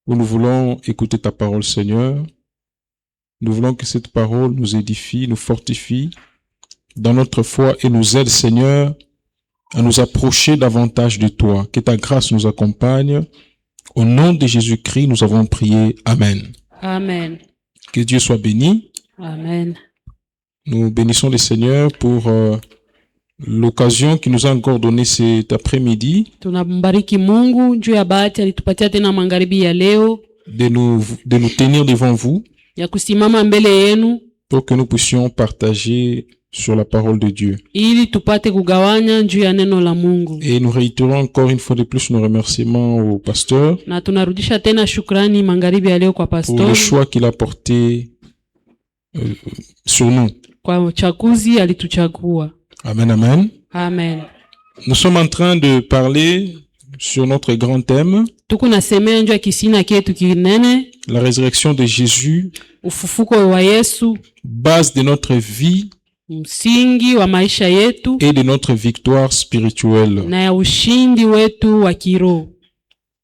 où nous voulons écouter ta parole, Seigneur. Nous voulons que cette parole nous édifie, nous fortifie dans notre foi et nous aide, Seigneur, à nous approcher davantage de toi. Que ta grâce nous accompagne. Au nom de Jésus-Christ, nous avons prié. Amen. Amen. Que Dieu soit béni. Amen. Nous bénissons le Seigneur pour l'occasion qu'il nous a encore donnée cet après-midi Tunambariki Mungu juu ya bahati alitupatia tena magharibi ya leo de nous tenir devant vous ya kusimama mbele yenu pour que nous puissions partager sur la parole de Dieu. ili tupate kugawanya juu ya neno la Mungu. Et nous réitérons encore une fois de plus nos remerciements au pasteur Na tunarudisha tena shukrani magharibi ya leo kwa pour le pastor choix qu'il a porté sur nous. kwa uchaguzi alituchagua. Amen, amen. Amen. Nous sommes en train de parler sur notre grand thème, Tuko nasemea juu ya kisina kietu kinene, la résurrection de Jésus, ufufuko wa Yesu, base de notre vie msingi wa maisha yetu et de notre victoire spirituelle. na ya ushindi wetu wa kiroho.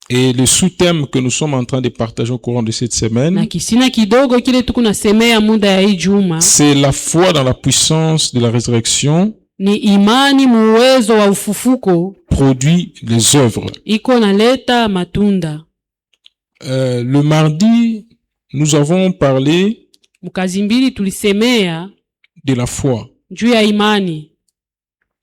Et le sous-thème que nous sommes en train de partager au courant de cette Na semaine, kisina kidogo kile tuko nasemea muda ya hii juma c'est la foi dans la puissance de la résurrection ni imani muwezo wa ufufuko produit les œuvres. iko naleta matunda. Le mardi, nous avons parlé Mkazi mbili tulisemea de la foi. juu ya imani.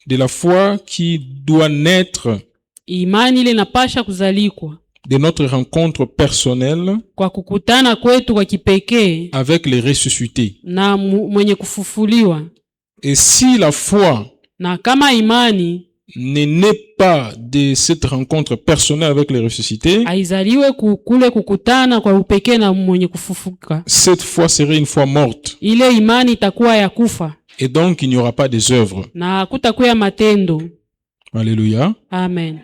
De la foi qui doit naître Imani ile napasha kuzalikwa de notre rencontre personnelle kwa kukutana kwetu kwa kipekee avec les ressuscités. na mwenye kufufuliwa. Et si la foi Na kama imani ne naît pas de cette rencontre personnelle avec les ressuscités, haizaliwe kule kukutana kwa upekee na mwenye kufufuka, cette foi serait une foi morte. ile imani itakuwa ya kufa Et donc, il n'y aura pas des œuvres. na hakutakuwa matendo. Alléluia. Amen.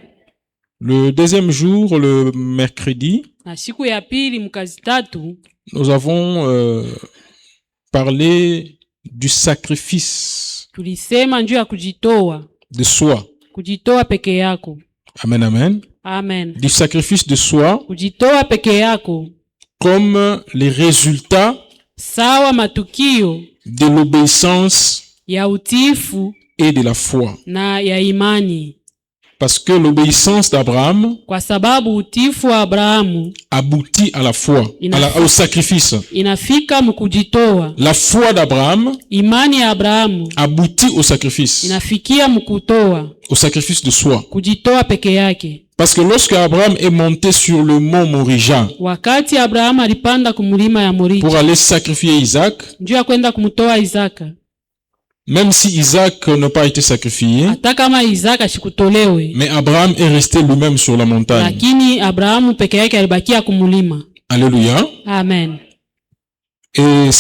Le deuxième jour, le mercredi, Na siku ya pili mkazi tatu nous avons parlé du sacrifice tulisema njuu ya kujitoa, de soi. kujitoa peke yako. Amen, amen. Amen. Du sacrifice de soi Kujitoa peke yako comme les résultats sawa matukio de l'obéissance ya utiifu et de la foi. na ya imani, Parce que l'obéissance d'Abraham kwa sababu utiifu wa Abrahamu aboutit à la foi, au sacrifice. inafika mkujitoa. La foi d'Abraham Imani ya Abrahamu aboutit au sacrifice mkutoa, au sacrifice de soi. kujitoa peke yake. Parce que lorsque Abraham est monté sur le mont Morija Wakati Abrahamu alipanda kumulima ya Morija pour aller sacrifier Isaac, njuu ya kwenda kumtoa Isaka, même si Isaac n'a pas été sacrifié, hata kama Isaka shikutolewe, mais Abraham est resté lui-même sur la montagne. lakini Abrahamu peke yake alibakia kumulima. Alléluia. Amen. Et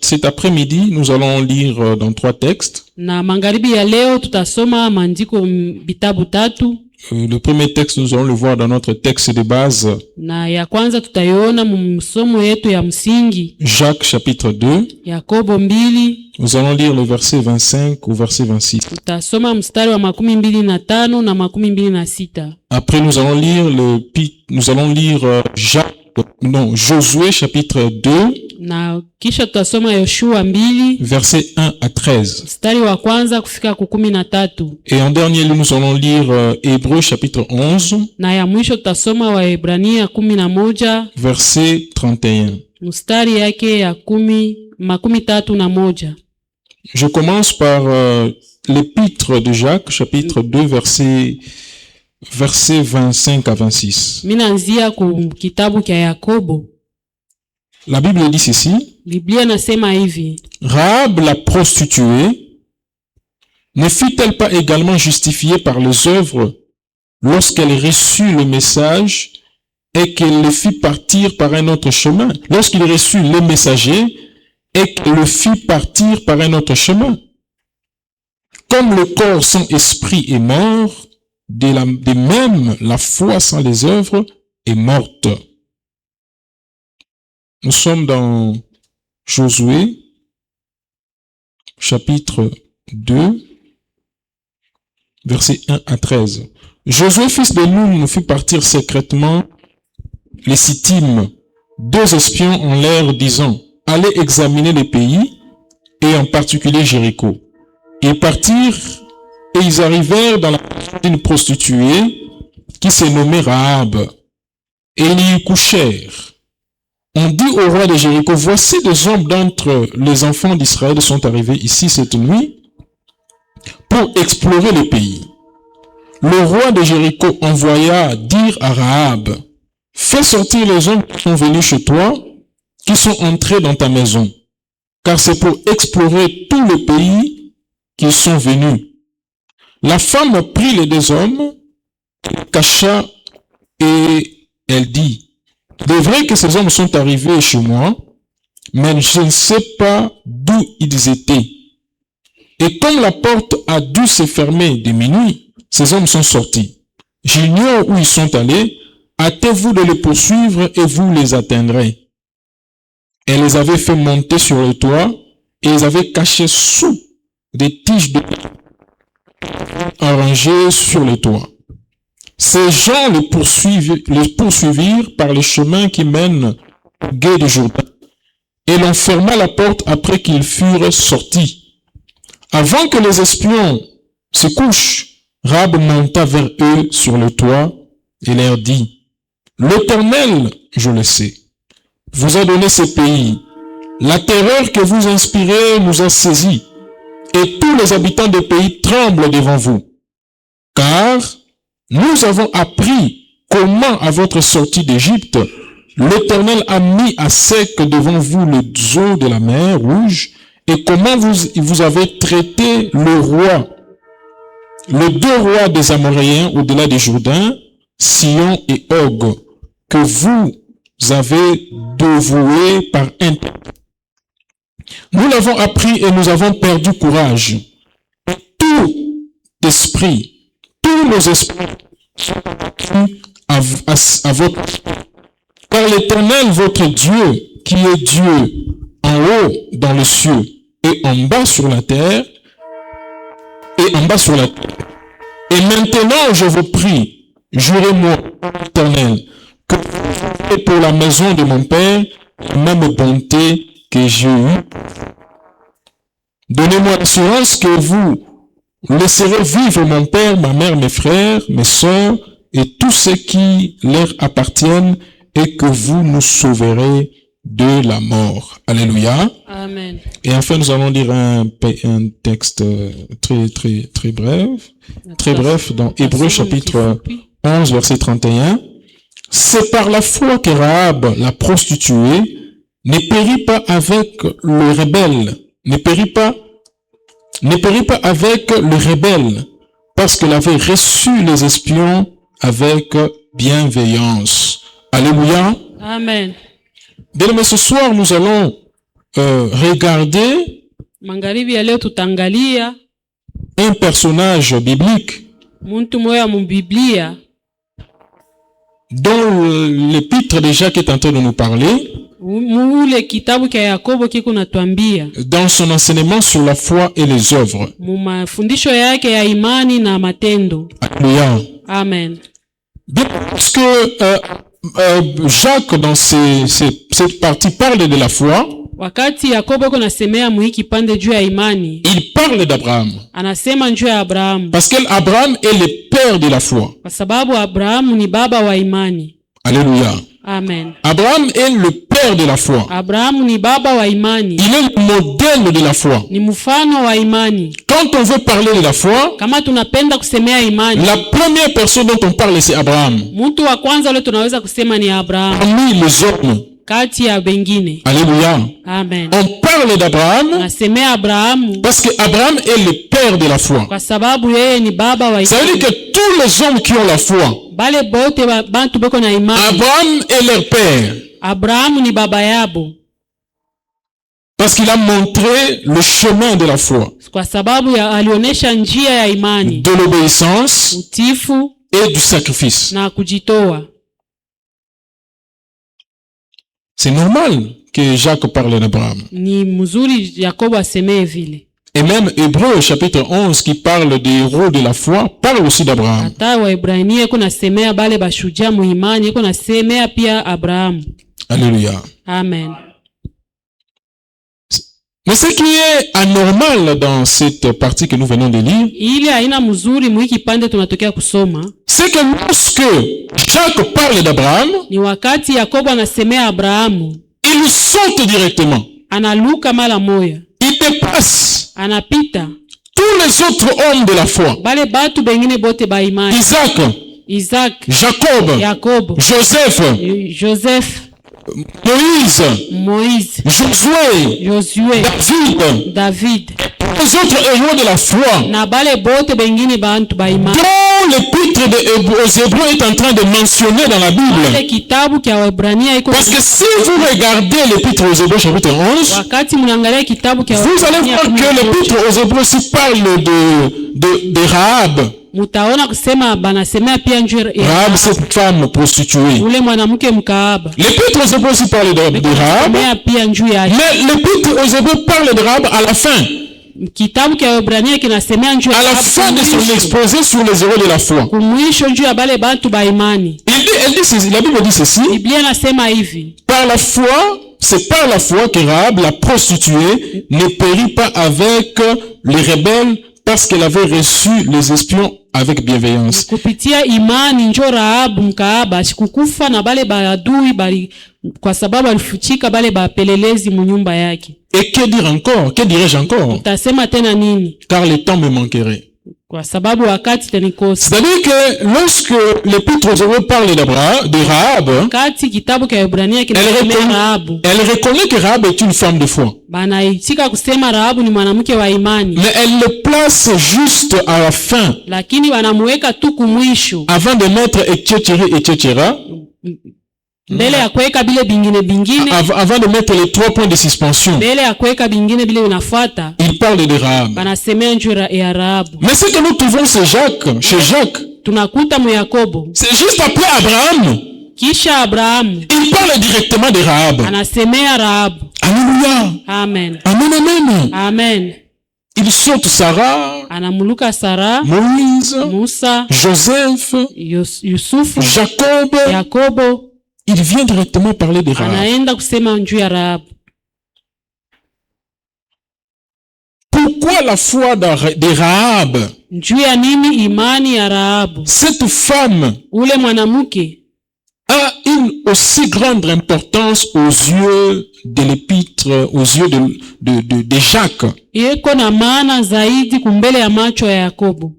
cet après-midi, nous allons lire dans 3 textes. Na magharibi ya leo tutasoma maandiko vitabu tatu. Le premier texte, nous allons le voir dans notre texte de base. Na ya kwanza tutaiona msomo yetu ya msingi, Jacques chapitre 2. Yakobo 2. Nous allons lire le verset 25 au verset 26. Tutasoma mstari wa 25 na 26. Après, nous allons lire Josué chapitre 2. Na kisha tutasoma Yoshua 2 verset 1 à 13. mstari wa kwanza kufika ku 13. Et en dernier lieu, nous allons lire Hébreux chapitre 11. Na ya mwisho tutasoma Waebrania 11 verset 31. mstari yake ya 31. Je commence par l'épître de Jacques chapitre 2 verset 25 à 26. Minaanzia ku kitabu cha Yakobo. La Bible dit ceci. Biblia nasema hivi: Rahab la prostituée ne fut-elle pas également justifiée par les œuvres lorsqu'elle reçut le message et qu'elle le fit partir par un autre chemin? Lorsqu'il reçut le messager et qu'elle le fit partir par un autre chemin. Comme le corps sans esprit est mort, de même la foi sans les œuvres est morte. Nous sommes dans Josué, chapitre 2, versets 1 à 13. Josué, fils de Nun, nous fit partir secrètement les Sittim, 2 espions en l'air disant « Allez examiner les pays, et en particulier Jéricho. » Ils partirent et ils arrivèrent dans la maison d'une prostituée qui s'est nommée Rahab, et ils y couchèrent. On dit au roi de Jéricho, « Voici des hommes d'entre les enfants d'Israël sont arrivés ici cette nuit pour explorer le pays. » Le roi de Jéricho envoya dire à Rahab, « Fais sortir les hommes qui sont venus chez toi, qui sont entrés dans ta maison, car c'est pour explorer tout le pays qu'ils sont venus. » La femme prit les 2 hommes, cacha et elle dit, « Il est vrai que ces hommes sont arrivés chez moi, mais je ne sais pas d'où ils étaient. Et comme la porte a dû se fermer de minuit, ces hommes sont sortis. J'ignore où ils sont allés. Hâtez-vous de les poursuivre et vous les atteindrez. » Elle les avait fait monter sur le toit et les avait cachés sous des tiges de arrangées sur le toit. Ces gens les poursuivirent par le chemin qui mène au gué du Jourdain et l'on ferma la porte après qu'ils furent sortis. Avant que les espions se couchent, Rahab monta vers eux sur le toit et leur dit, « L'Éternel, je le sais, vous a donné ce pays. La terreur que vous inspirez nous a saisis, et tous les habitants du pays tremblent devant vous. Car nous avons appris comment, à votre sortie d'Égypte, l'Éternel a mis à sec devant vous les eaux de la mer Rouge, et comment vous avez traité les 2 rois des Amoréens au-delà du Jourdain, Sion et Og, que vous avez dévoués par intérêt. Nous l'avons appris et nous avons perdu courage. Tous nos esprits à votre... Car l'Éternel, votre Dieu, qui est Dieu en haut dans les cieux et en bas sur la terre, Et maintenant, je vous prie, jurez-moi, Éternel, que vous faites pour la maison de mon Père la même bonté que j'ai eue. Donnez-moi l'assurance que vous laisserez vivre mon Père, ma mère, mes frères, mes sœurs et tous ceux qui leur appartiennent et que vous nous sauverez de la mort. Alléluia. Amen. Et enfin, nous allons lire un texte très bref dans Hébreux chapitre 11, verset 31. C'est par la foi que Rahab, la prostituée, ne périt pas avec le rebelle, parce qu'elle avait reçu les espions avec bienveillance. Alléluia. Amen. Bien, ce soir, nous allons regarder Magharibi ya leo tutaangalia un personnage biblique muntu moya mu Biblia dont l'épître de Jacques est en train de nous parler mule kitabu cha Yakobo kiko natuambia dans son enseignement sur la foi et les œuvres. Mu mafundisho yake ya imani na matendo. Alléluia. Amen. Bien, parce que Jacques dans cette partie parle de la foi. Wakati Yakobo kunasemea mu hiki pande juu ya imani, il parle d'Abraham. Anasema juu ya Abraham. Parce qu'Abraham est le père de la foi. Kwa sababu Abraham ni baba wa imani. Alléluia. Amen. Abraham est le père de la foi. Abraham ni baba wa imani. Il est le modèle de la foi. Ni mfano wa imani. Quand on veut parler de la foi, kama tunapenda kusemea imani, la première personne dont on parle c'est Abraham. Mtu wa kwanza ule tunaweza kusema ni Abraham. Parmi les hommes. Kati ya wengine. Alléluia. Amen. On parle d'Abraham parce que Abraham est le père de la foi. Kwa sababu yeye ni baba wa imani. Ça veut dire que tous les hommes qui ont la foi, bale bote bantu beko na imani, Abraham est leur père. Abraham ni baba yabo. Parce qu'il a montré le chemin de la foi. Kwa sababu alionesha njia ya imani, de l'obéissance, utifu et du sacrifice. Na kujitoa. C'est normal que Jacques parle d'Abraham. Ni mzuri Yakobo asemee vile. Et même Hébreux chapitre 11 qui parle des héros de la foi parle aussi d'Abraham. Hata Waebrania iko nasemea bale bashujaa muimani, iko nasemea pia Abrahamu. Alléluia. Amen. Mais ce qui est anormal dans cette partie que nous venons de lire, Ile haina mzuri mwiki pande tunatokea kusoma, c'est que lorsque Jacques parle d'Abraham, ni wakati Yakobo anasemea Abrahamu, il saute directement. analuka mara moya, Il dépasse anapita tous les autres hommes de la foi. bale batu bengine bote ba imani, Isaac, Isaac, Jacob, Yakobo, Joseph, Joseph, Moïse, Moïse, Josué, Josué, David, David, les autres héros de la foi, na bale bote bengine bantu ba imani. dont l'épître aux Hébreux est en train de mentionner dans la Bible. Ile kitabu kia Waebrania iko, Parce que si vous regardez l'épître aux Hébreux chapitre 11, wakati mnaangalia kitabu kia vous allez Waebrania voir que l'épître aux Hébreux aussi parle de Rahab. mutaona kusema banasemea pia njoo Rahab, cette femme prostituée. ule mwanamke mkaaba, L'épître aux Hébreux aussi parle de Rahab. semea pia njoo yake. Mais l'épître aux Hébreux parle de Rahab à la fin. Kitabu kia Waebrania kinasemea njoo À la fin de son exposé sur les héros de la foi. kumwisho njoo ya bale bantu ba imani. La Bible dit ceci. Biblia nasema hivi, Par la foi, c'est par la foi que Rahab, la prostituée, ne périt pas avec les rebelles parce qu'elle avait reçu les espions avec bienveillance. kupitia imani njoo Rahabu mkaaba sikukufa na bale baadui bali, kwa sababu alifuchika bale bapelelezi munyumba yake. Et que dire encore? Que dirais-je encore? Utasema tena nini? Car le temps me manquerait. Kwa sababu wakati tenikosa. C'est-à-dire que lorsque l'épître aux Hébreux parle de Rahab, Wakati kitabu kia Waebrania elle kinasemea Rahabu, reconnaît que Rahab est une femme de foi. banaitika kusema Rahabu ni mwanamke wa imani, Mais elle le place juste à la fin, lakini wanamuweka tu kumwisho avant de mettre etc. mbele ya kuweka bile bingine, Avant de mettre les 3 points de suspension. mbele ya kuweka bingine bile vinafuata, Il parle de Rahab. banasemea njoo ya Rahabu. Mais ce que nous trouvons chez Jacques, Tunakuta mu Yakobo, c'est juste après Abraham. kisha Abrahamu Il parle directement de Rahab. anasemea Rahabu. Alléluia. Amen. Amen, amen. Amen. Il saute Sarah, Anamuluka Sara, Moïse, Musa, Joseph, Yusufu, Jacob. Yakobo, Il vient directement parler de Rahab. anaenda kusema njoo ya Rahabu. Pourquoi la foi de Rahab? Njoo ya nini imani ya Rahabu? Cette femme Ule mwanamke a une aussi grande importance aux yeux de l'épître, aux yeux de Jacques. iko na maana zaidi kumbele ya macho ya Yakobo.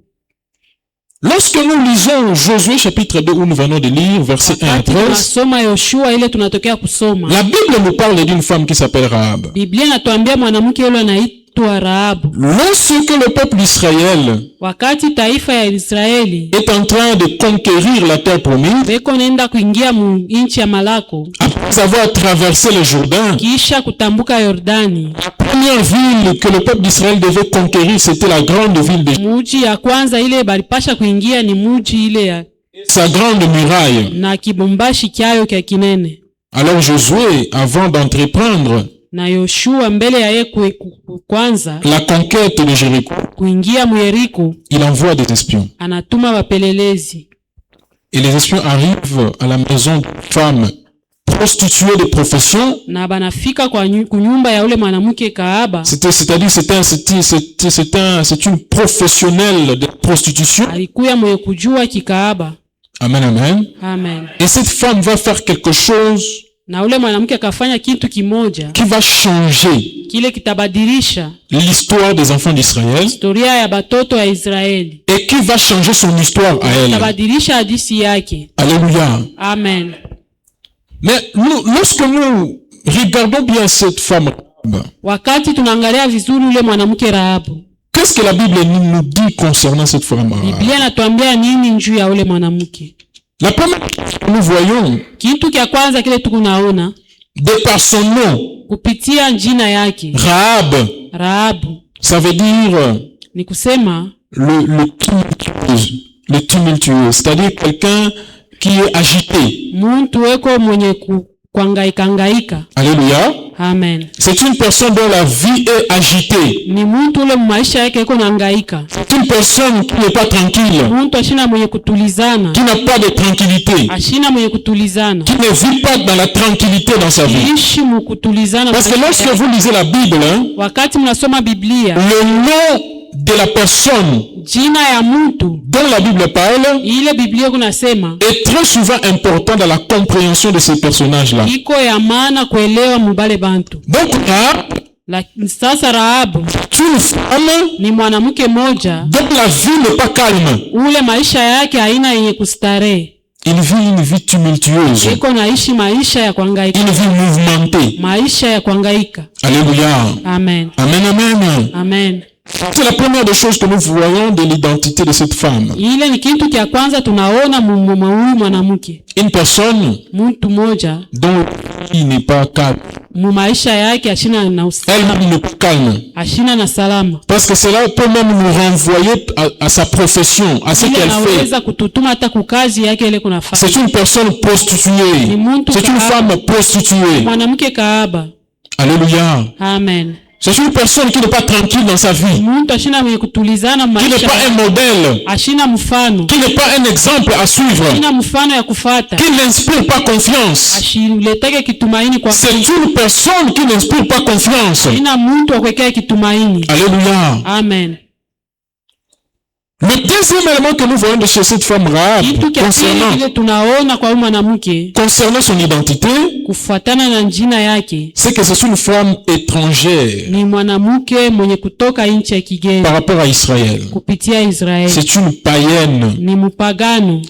Lorsque nous lisons Josué chapitre 2 où nous venons de lire verset 1 à Wakati 13, tunasoma Yoshua ile tunatokea kusoma, la Bible nous parle d'une femme qui s'appelle Rahab. Biblia inatuambia mwanamke yule anaitwa Rahabu. Lorsque le peuple d'Israël Wakati taifa ya Israeli est en train de conquérir la terre promise, beko nenda kuingia mu inchi ya Malako, après avoir traversé le Jourdain, kisha kutambuka Yordani, la première ville que le peuple d'Israël devait conquérir, c'était la grande ville de muji ya kwanza ile balipasha kuingia ni muji ile ya sa grande muraille. na kibumbashi kyayo kya kinene. Alors Josué, avant d'entreprendre Na Yoshua mbele ya yeye kwanza la conquête de Jéricho, kuingia mu Yeriko, il envoie des espions. anatuma wapelelezi, Et les espions arrivent à la maison d'une femme prostituée de profession. na banafika kwa kunyumba ya ule mwanamke kaaba, C'est-à-dire c'est une professionnelle de prostitution. alikuya mwenye kujua kikaaba. Amen, amen. Amen. Et cette femme va faire quelque chose Na ule mwanamke akafanya kitu kimoja qui va changer kile kitabadilisha l'histoire des enfants d'Israël historia ya batoto ya Israeli, et qui va changer son histoire à elle. kitabadilisha hadithi yake. Alléluia. Amen. Mais lorsque nous regardons bien cette femme, Wakati tunaangalia vizuri ule mwanamke Rahabu, qu'est-ce que la Bible nous dit concernant cette femme? Biblia inatuambia nini njuu ya ule mwanamke? La première chose que nous voyons, Kitu kia kwanza kile tukunaona de par son nom, kupitia jina yake Rahab, Rahabu, ça veut dire ni kusema le tumultueux, c'est-à-dire quelqu'un qui est agité. muntu weko mwenye kuhangaika. Alléluia. Amen. C'est une personne dont la vie est agitée. Ni mtu ule maisha yake iko nahangaika. C'est une personne qui n'est pas tranquille. Mtu ashina mwenye kutulizana. Qui n'a pas de tranquillité. Ashina mwenye kutulizana. Qui ne vit pas dans la tranquillité dans sa vie. Ishi mkutulizana. Parce que lorsque vous lisez la Bible, wakati mnasoma Biblia, le nom de la personne jina ya mtu dont la Bible parle ile Biblia kunasema est très souvent important dans la compréhension de ces personnages-là. iko ya maana kuelewa mubale bantu. Donc sasa Rahabu une femme ni mwanamke moja dont la vie n'est pas calme. ule maisha yake haina yenye kustarehe. Il vit une vie tumultueuse. Iko naishi maisha ya kuhangaika. Une vie mouvementée. Maisha ya kuhangaika. Alléluia. Amen. Amen, amen. Amen. C'est la première des choses que nous voyons de l'identité de cette femme. Ile ni kitu kia kwanza tunaona huyu mwanamke. Une personne mtu moja dont il n'est pas calme. Maisha yake ashina na usalama. Elle n'est pas calme. Ashina na salama. Parce que cela peut même nous renvoyer à sa profession, à ce qu'elle fait. Kututuma hata kukazi yake ile kunafanya. C'est une personne prostituée. C'est une femme prostituée. Mwanamke kahaba. Alléluia. Amen. C'est une personne qui n'est pas tranquille dans sa vie. Qui n'est pas un modèle. Qui n'est pas un exemple à suivre. Qui n'inspire pas confiance. C'est une personne qui n'inspire pas confiance. Alléluia. Amen. Le deuxième élément que nous voyons de chez cette femme Rahab concernant son identité, c'est que c'est une femme étrangère par rapport à Israël. C'est une païenne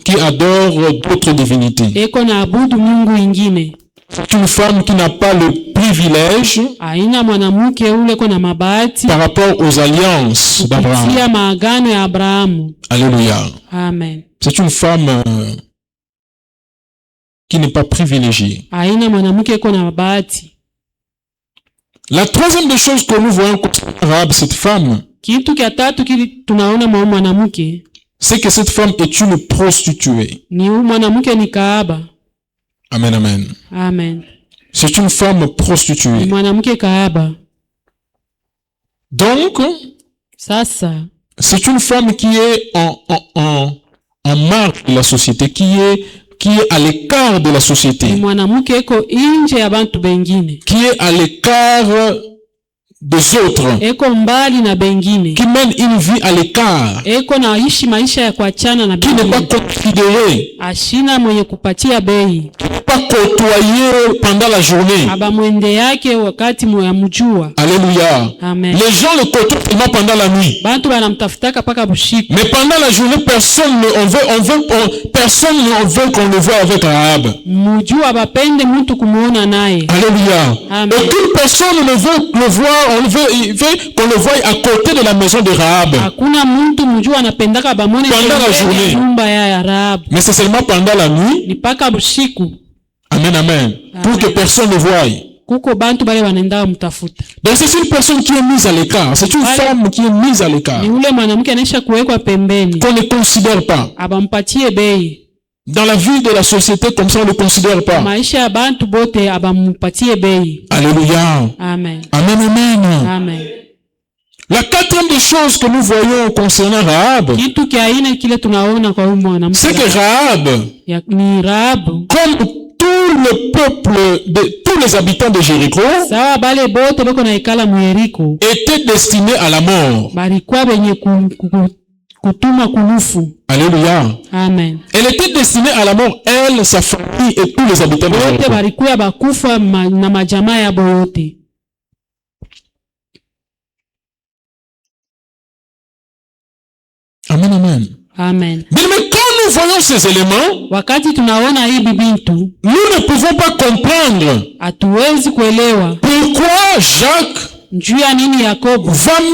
qui adore d'autres divinités. C'est une femme qui n'a pas le privilège par rapport aux alliances d'Abraham. Alléluia. Amen. C'est une femme qui n'est pas privilégiée. La troisième des choses que nous voyons concernant cette femme, c'est que cette femme est une prostituée. Amen, amen. Amen. C'est une femme prostituée. Donc, c'est une femme qui est en marge de la société, qui est à l'écart de la société, qui est à l'écart des autres, qui mène une vie à l'écart, qui n'est pas considérée, qui n'est pas côtoyée pendant la journée. Alléluia. Amen. Les gens le côtoient seulement pendant la nuit, mais pendant la journée personne ne veut qu'on le voie avec Rahab. Alléluia. Amen. Aucune personne ne veut le voir. Il veut qu'on le voie à côté de la maison de Rahab pendant la journée. Mais c'est seulement pendant la nuit. Amen, amen. Pour que personne ne voie. Donc c'est une personne qui est mise à l'écart. C'est une femme qui est mise à l'écart. Qu'on ne considère pas. Dans la vie de la société, comme ça, on ne le considère pas. Alléluia. Amen. Amen, amen. Amen. La quatrième des choses que nous voyons concernant Rahab, c'est que Rahab, comme tout le peuple, tous les habitants de Jéricho, était destiné à la mort. Alléluia. Amen. Elle était destinée à la mort, elle, sa famille et tous les habitants de Jéricho. Amen, amen. Amen. Mais quand nous voyons ces éléments, nous ne pouvons pas comprendre pourquoi Jacques va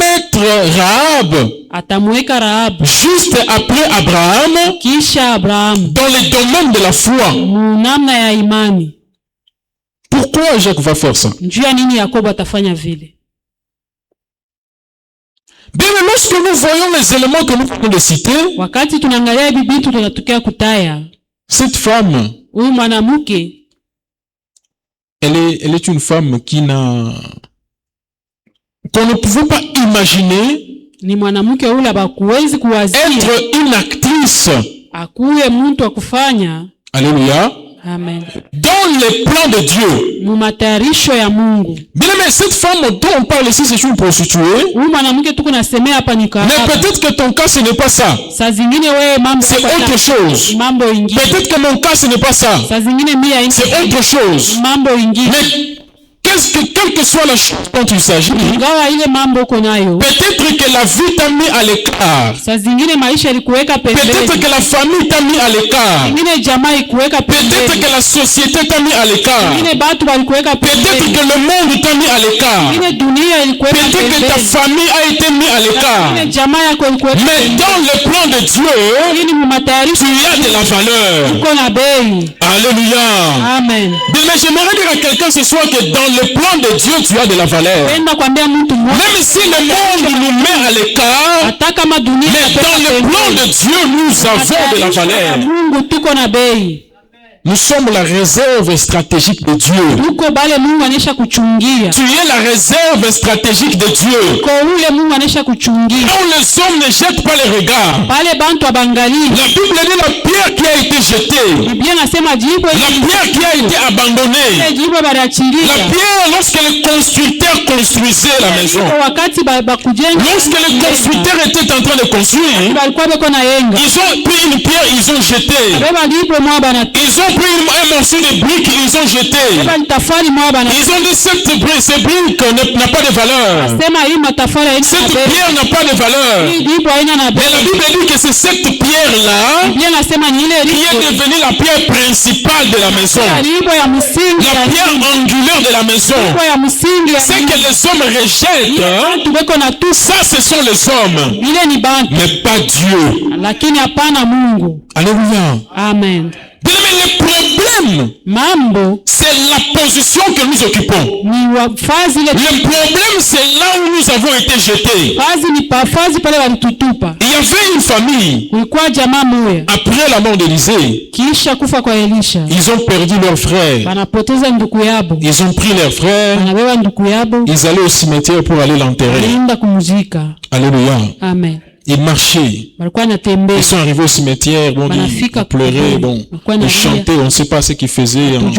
mettre Rahab juste après Abraham dans les domaines de la foi. Pourquoi Jacques va faire ça? Bien, lorsque nous voyons les éléments que nous venons de citer, cette femme elle est une femme qu'on ne pouvait pas imaginer ni mwanamke ule bakuwezi kuwazia être une actrice. akuwe mtu wa kufanya. Alléluia. Amen. Dans les plans de Dieu. Mu matayarisho ya Mungu. Bien mais cette femme dont on parle ici, c'est une prostituée. Huyu mwanamke tuko nasemea hapa ni kahaba. Mais peut-être que ton cas ce n'est pas ça. Saa zingine wewe mambo c'est autre chose. Mambo ingine. Peut-être que mon cas ce n'est pas ça. Saa zingine mia ingine. C'est autre chose. Mambo ingine. Mais quelle que soit la chose dont il s'agit, peut-être que la vie t'a mis à l'écart. Peut-être que la famille t'a mis à l'écart. Peut-être que la société t'a mis à l'écart. Peut-être que le monde t'a mis à l'écart. Peut-être que ta famille a été mise à l'écart. Mais dans le plan de Dieu, tu as de la valeur. Alléluia. Amen. Mais j'aimerais dire à quelqu'un ce soir que dans le plan de Dieu, tu as de la valeur. Même si le monde nous met à l'écart, mais dans le plan de Dieu, nous avons de la valeur. Nous sommes la réserve stratégique de Dieu. Tu es la réserve stratégique de Dieu. Quand les hommes ne jettent pas les regards. La Bible dit la pierre qui a été jetée. La pierre qui a été abandonnée. La pierre lorsque les constructeurs construisaient la maison. Lorsque les constructeurs étaient en train de construire, ils ont pris une pierre, ils ont jeté. Ils ont pris un morceau de briques, ils ont jeté. Ils ont dit ces briques n'a pas de valeur. Cette pierre n'a pas de valeur. Mais la Bible dit que c'est cette pierre-là qui est devenue la pierre principale de la maison. La pierre angulaire de la maison. C'est que les hommes rejettent. Ça, ce sont les hommes. Mais pas Dieu. Alléluia. Amen. Mais le problème, c'est la position que nous occupons. Le problème, c'est là où nous avons été jetés. Il y avait une famille. Après la mort d'Élisée, ils ont perdu leur frère. Ils ont pris leur frère. Ils allaient au cimetière pour aller l'enterrer. Alléluia. Amen. Ils marchaient. Ils sont arrivés au cimetière, ils pleuraient, ils chantaient, on ne sait pas ce qu'ils faisaient en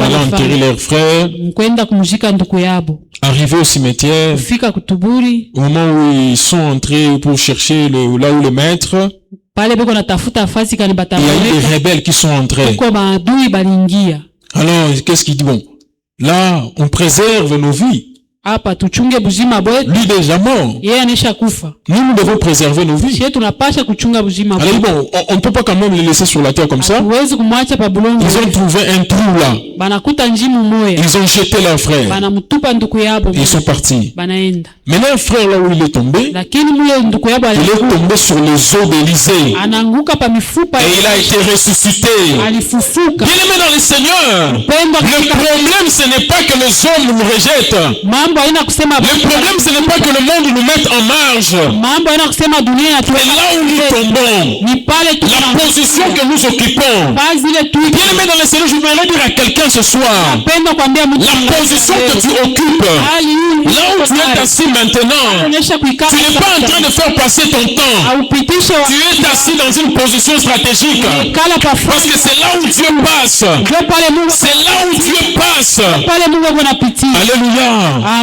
allant enterrer leurs frères. Arrivés au cimetière, au moment où ils sont entrés pour chercher là où le maître, il y a eu des rebelles qui sont entrés. Alors, qu'est-ce qu'il dit? Bon, là, on préserve nos vies. Lui déjà mort. Nous devons préserver nos vies. Alors bon, on ne peut pas quand même les laisser sur la terre comme ça. Ils ont trouvé un trou là. Ils ont jeté leur frère. Ils sont partis. Maintenant, un frère là où il est tombé, il est tombé sur les os d'Élisée. Et il a été ressuscité. Bien-aimé dans le Seigneur, le problème ce n'est pas que les hommes nous rejettent. Le problème ce n'est pas que le monde nous mette en marge. C'est là où nous tombons. La position que nous occupons. Bien-aimé dans le Seigneur, je voudrais dire à quelqu'un ce soir, la position que tu occupes, là où tu es assis maintenant, tu n'es pas en train de faire passer ton temps. Tu es assis dans une position stratégique. Parce que c'est là où Dieu passe. C'est là où Dieu passe. Alléluia.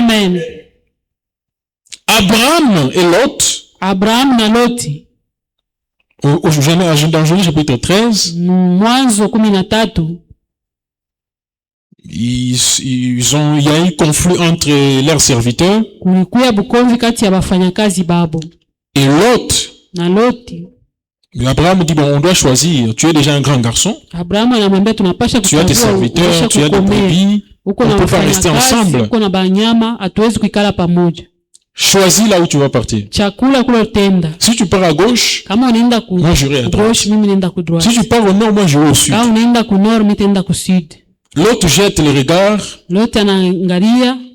Amen. Abraham et Lot. Abraham na Loti. Dans Genèse chapitre 13. Mwanzo 13. Il y a eu conflit entre leurs serviteurs. Et Lot. Na Loti. Abraham dit, bon, on doit choisir. Tu es déjà un grand garçon. Tu as des serviteurs, tu as des brebis. On ne peut pas rester ensemble. Choisis là où tu vas partir. Si tu pars à gauche, moi j'irai à droite. Si tu pars au nord, moi j'irai au sud. L'autre jette le regard.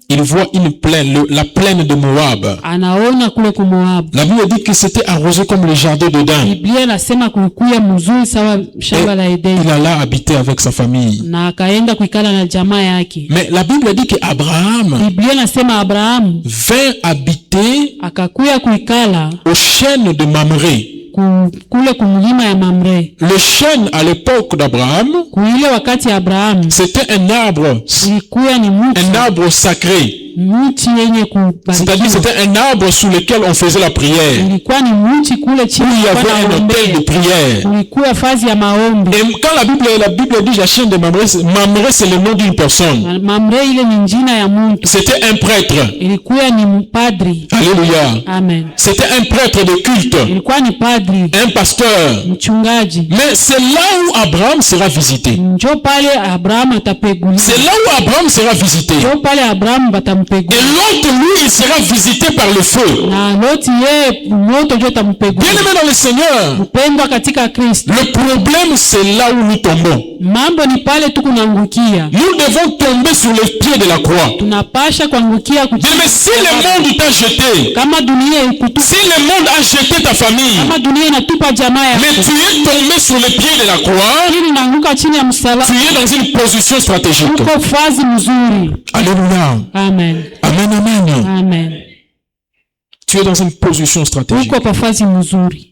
il voit une plaine, la plaine de Moab. anaona kule ku Moabu. La Bible dit que c'était arrosé comme le jardin d'Éden. Biblia inasema kulikuwa mzuri sawa shamba la Edeni. Il alla habiter avec sa famille. Na akaenda kuikala na jamaa yake. Mais la Bible dit que Abraham Biblia inasema Abrahamu vint habiter akakuya kuikala au chêne de Mamré. kule kumlima ya Mamre. Le chêne à l'époque d'Abraham, Kuile wakati ya Abrahamu c'était un arbre, ilikuwa ni un arbre sacré. mti yenye C'est-à-dire kubarikiwa. c'était un arbre sous lequel on faisait la prière. Ilikuwa ni mti kule chini Il y kulikuwa avait un na hôtel de ombe. prière. Kulikuwa fazi ya maombi. Et quand la Bible dit la chaîne de Mamré, Mamré c'est le nom d'une personne. Mamre ile ni jina ya mtu. C'était un prêtre. Ilikuwa ni padri. Alléluia. Amen. C'était un prêtre de culte, Ilikuwa ni padri, un pasteur. mchungaji. Mais c'est là où Abraham sera visité. Njo pale Abrahamu atapeguliwa. C'est là où Abraham sera visité. Njo pale Abrahamu Et batampegula. l'autre, lui, il sera visité par le feu. Na Loti yeye moto njo tampegula. Bien-aimé dans le Seigneur, Mpendwa katika Kristo. le problème, c'est là où nous tombons. Mambo ni pale tu kunaangukia. Nous devons tomber sur le pied de la croix. Tunapasha kuangukia Mais si le monde t'a jeté, kama dunia ikutupa, si le monde a jeté ta famille, kama dunia inatupa jamaa mais yako, tu es tombé sur le pied de la croix, ili naanguka chini ya msalaba, tu es dans une position stratégique. uko fazi mzuri. Alléluia. Amen. Amen, amen. Amen. Tu es dans une position stratégique. Uko pa fazi mzuri.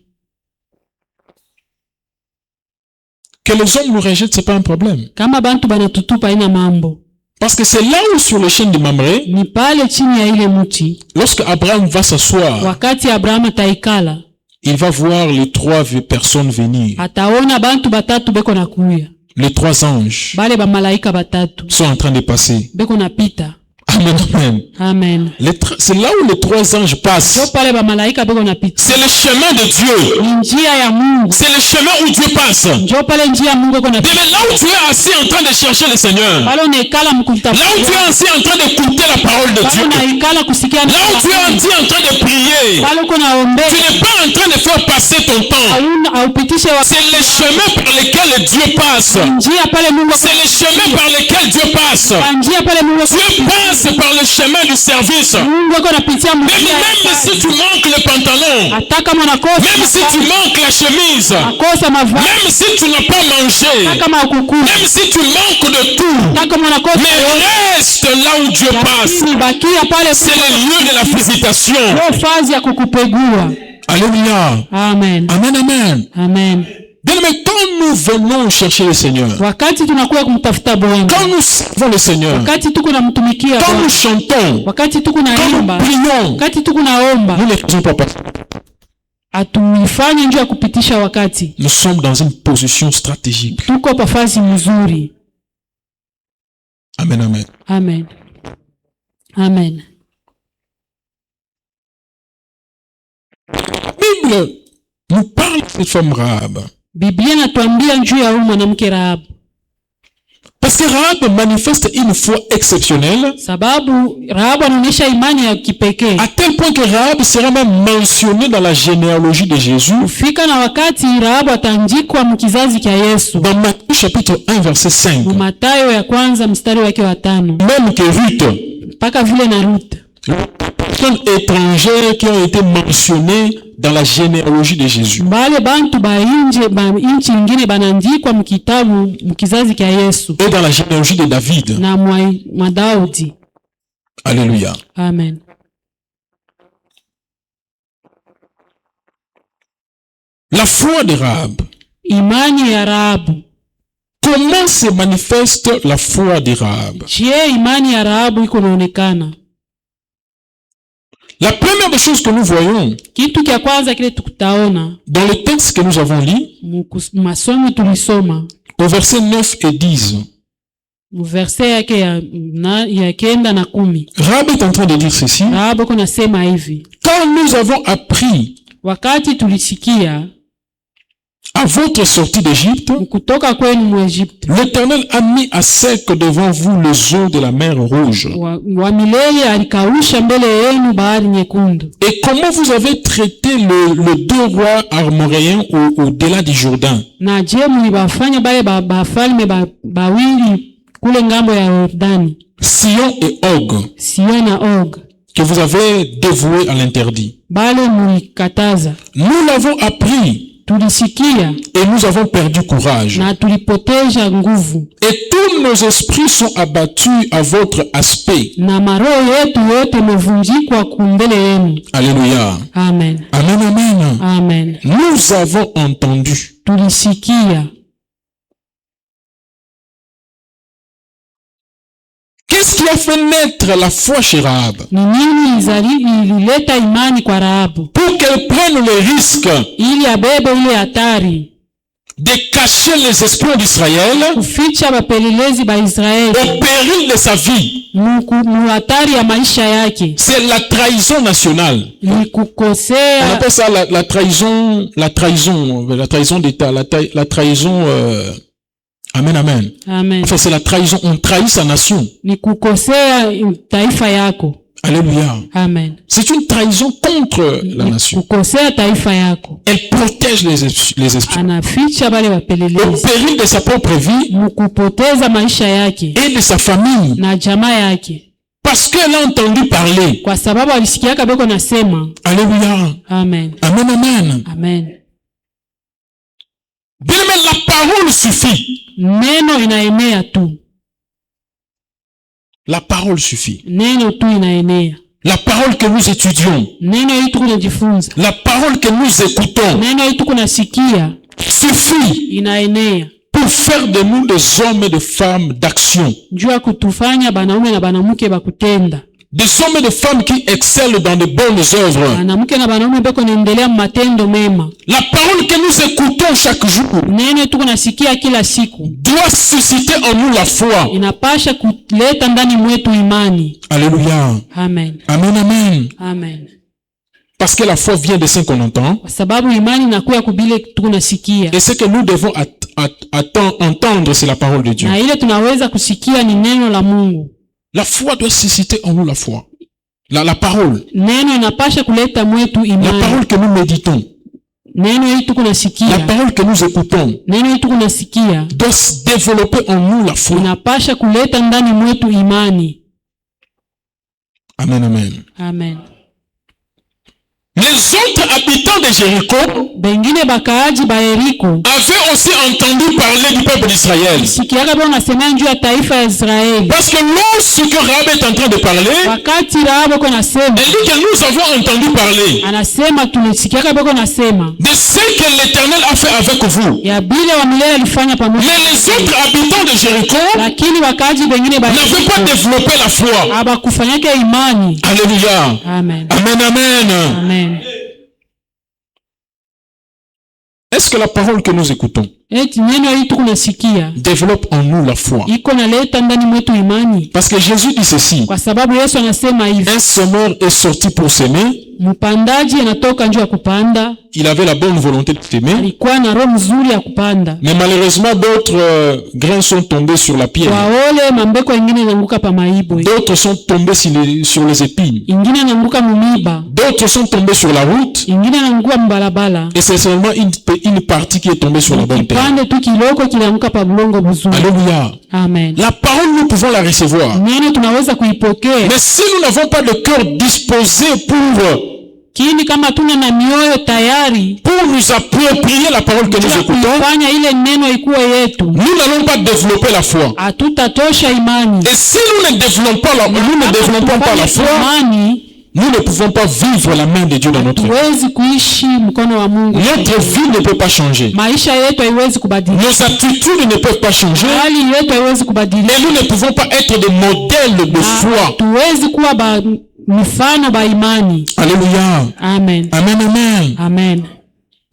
Que les hommes nous rejettent, c'est pas un problème. Kama bantu banatutupa ina mambo. Parce que c'est là où sur le chêne de Mamré, Ni pale chini ya ile mti. lorsque Abraham va s'asseoir, Wakati Abrahamu ataikala, il va voir les trois personnes venir. ataona bantu batatu beko na kuya. Les trois anges Bale ba malaika batatu sont en train de passer. beko na pita. Amen, amen. Amen. C'est là où les trois anges Njo passent. pale ba malaika beko na pita. C'est le chemin de Dieu. Ni njia ya Mungu. C'est le chemin où Dieu passe. Njo pale njia ya Mungu iko na pita. Mais là où tu es assis en train de chercher le Seigneur, Pale unaikala là mkumtafuta. où tu es assis en train d'écouter la parole de Pale Dieu, unaikala kusikia là où tu es assis en train de prier, pale uko naombea. tu n'es pas en train de faire passer ton temps. Aupitishe C'est le chemin par lequel Dieu passe. njia pale Mungu. C'est le chemin par lequel Dieu passe. Njia pale Mungu. Dieu passe par le chemin du service. Mungu iko napitia Même njia. si tu manques le pantalon, Hata kama unakosa. même si tu manques la chemise, unakosa mavazi. même si tu n'as pas mangé, Hata kama ukukula. même si tu manques de tout, Hata kama unakosa. mais reste là où Dieu passe. Lakini bakia pale. C'est le lieu de la visitation. Ndio fazi ya kukupegua. Alléluia. Amen. Amen, amen. Amen. Bien, mais quand nous venons chercher le Seigneur, Wakati tunakuwa kumtafuta Bwana. quand nous servons le Seigneur, Wakati tuko namtumikia quand Bwana. nous chantons, Wakati tuko quand nous naimba. prions, Wakati tuko naomba. nous ne faisons pas passer. Atuifanye njoo ya kupitisha wakati. Nous sommes dans une position stratégique. Tuko pa fazi mzuri. Amen, amen. Amen. Amen. La Bible nous parle de cette femme Rahab. Biblia inatuambia juu ya huyu mwanamke Rahabu. Parce que Rahab manifeste une foi exceptionnelle, Sababu Rahabu anaonyesha imani ya kipekee. à tel point que Rahab sera même mentionné dans la généalogie de Jésus, Kufika na wakati Rahabu ataandikwa mkizazi cha Yesu. dans Matthieu chapitre 1 verset 5. Mathayo ya kwanza mstari wake wa 5. Même que Ruth, Mpaka vile na Ruth. les personnes étrangères qui ont été mentionnées dans la généalogie de Jésus. Bale bantu ba inchi ingine banaandikwa mkitabu mkizazi cha Yesu. Et dans la généalogie de David. Na mwa Daudi. Alléluia. Amen. La foi de Rahab. Imani ya Rahabu. Comment se manifeste la foi de Rahab? Je, imani ya Rahabu iko naonekana? La première des choses que nous voyons Kitu kia kwanza kile tukutaona dans le texte que nous avons lu, masomo tulisoma au verset 9 et 10, verset yake ya kenda na 10. Rahab est en train de dire ceci. Rahabu kuna sema hivi: Quand nous avons appris wakati tulisikia à votre sortie d'Égypte, kutoka kwenu mwEgypte, l'Éternel a mis à sec devant vous les eaux de la mer Rouge. wa milele alikausha mbele yenu bahari nyekundu. Et comment vous avez traité le deux rois amoréens au-delà du Jourdain. Na je, mlibafanya bale bafalme bawili kule ngambo ya Yordani, Sion et Og, Sion na Og, que vous avez dévoués à l'interdit. bale mulikataza. Nous l'avons appris Tulisikia et nous avons perdu courage. na tulipoteja nguvu, Et tous nos esprits sont abattus à votre aspect. na maroho yetu yote imevunjikwa kumbele yenu. Alléluia. Amen. Amen, amen. Amen. Nous avons entendu. Tulisikia. Qu'est-ce qui a fait naître la foi chez Rahab? Ni nini ilileta imani kwa Rahabu? Pour qu'elle prenne le risque Ili abebe ile hatari de cacher les espions d'Israël kuficha bapelelezi ba au Israeli péril de sa vie. mu hatari ya maisha yake. C'est la trahison nationale. Ni On kukosea, appelle ça la trahison d'État, la trahison. Amen, amen. amen, Enfin, c'est la trahison. On trahit sa nation. ni kukosea taifa yako. Alléluia. Amen. C'est une trahison contre la Ni nation. kukosea taifa yako. Elle protège les espions. Anaficha bale Au bapelelezi péril de sa propre vie mukupoteza maisha yake et de sa famille. na jamaa yake, Parce qu'elle a entendu parler. kwa sababu alisikiaka beko nasema. Alléluia. Amen. Amen, amen. Amen. Bien aimé, la parole suffit. Neno inaenea tu, La parole suffit. neno tu inaenea. La parole que nous étudions, Neno hii tuko najifunza, la parole que nous écoutons neno hii tuko nasikia, suffit inaenea pour faire de nous des hommes et des femmes d'action. juu ya kutufanya banaume na banamuke bakutenda, Des hommes et des femmes qui excellent dans de bonnes œuvres. banamuke na banaume beko naendelea matendo mema. La parole que nous écoutons chaque jour Neno tuko nasikia kila siku doit susciter en nous la foi. inapasha kuleta ndani mwetu imani. Alléluia. Amen. Amen, amen. Amen. Parce que la foi vient de ce qu'on entend. Kwa sababu imani inakuya kubile tuko nasikia, Et ce que nous devons entendre, c'est la parole de Dieu. na ile tunaweza kusikia ni neno la Mungu. La foi doit susciter en nous la foi. La parole. Neno inapasha kuleta mwetu La imani. parole que nous méditons. Neno hii tuko La nasikia, parole que nous écoutons neno hii tuko nasikia doit développer en nous la foi. inapasha kuleta ndani mwetu imani. Amen, amen. Amen. Les autres habitants de Jéricho Bengine bakaaji ba Yeriko avaient aussi entendu parler du peuple d'Israël. sikiaka bao nasema njuu ya taifa ya Israeli. Parce que lorsque Rahab est en train de parler, Wakati Rahabu ko nasema, elle dit que nous avons entendu parler anasema tulisikiaka beko nasema de ce que l'Éternel a fait avec vous. ya bile wa milele alifanya pamoja. Mais les autres habitants de Jéricho Lakini wakaaji bengine ba n'avaient pas développé la foi. abakufanyaka imani. Alléluia. Amen. Amen, amen. Amen. Est-ce que la parole que nous écoutons Eti neno hii tuko nasikia développe en nous la foi? iko naleta ndani mwetu imani, Parce que Jésus dit ceci. kwa sababu Yesu anasema hivi, Un semeur est sorti pour s'aimer. mpandaji anatoka njuu ya kupanda, Il avait la bonne volonté de s'aimer. alikuwa na roho mzuri ya kupanda. Mais malheureusement, d'autres grains sont tombés sur la pierre. Waole mambeko ingine inaanguka pa maibo, D'autres sont tombés sur les épines. ingine inaanguka mumiba, D'autres sont tombés sur la route. ingine inaanguka mbalabala. Et c'est seulement une partie qui est tombée sur la bonne terre. Kipande tu kiloko kilianguka pa bulongo buzuri. Alléluia. Amen. La parole, nous pouvons la recevoir. Neno tunaweza kuipokea, Mais si nous n'avons pas de cœur disposé pour kini kama tuna na mioyo tayari nous approprier la parole que nous écoutons, kufanya ile neno ikuwe yetu, nous n'allons pas développer la foi. hatutatosha imani. Et si nous ne développons pas la foi, imani, nous ne pouvons pas vivre la main de Dieu dans notre vie. hatuwezi kuishi mkono wa Mungu. Notre vie ne peut pas changer. Maisha yetu haiwezi kubadilika, Nos attitudes ne peuvent pas changer. hali yetu haiwezi kubadilika. Et nous ne pouvons pas être des modèles de foi. Hatuwezi kuwa mfano ba imani. Alléluia. Amen. Amen, amen. Amen.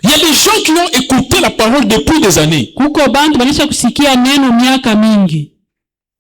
Il y a des gens qui ont écouté la parole depuis des années. Kuko bantu banisha kusikia neno miaka mingi,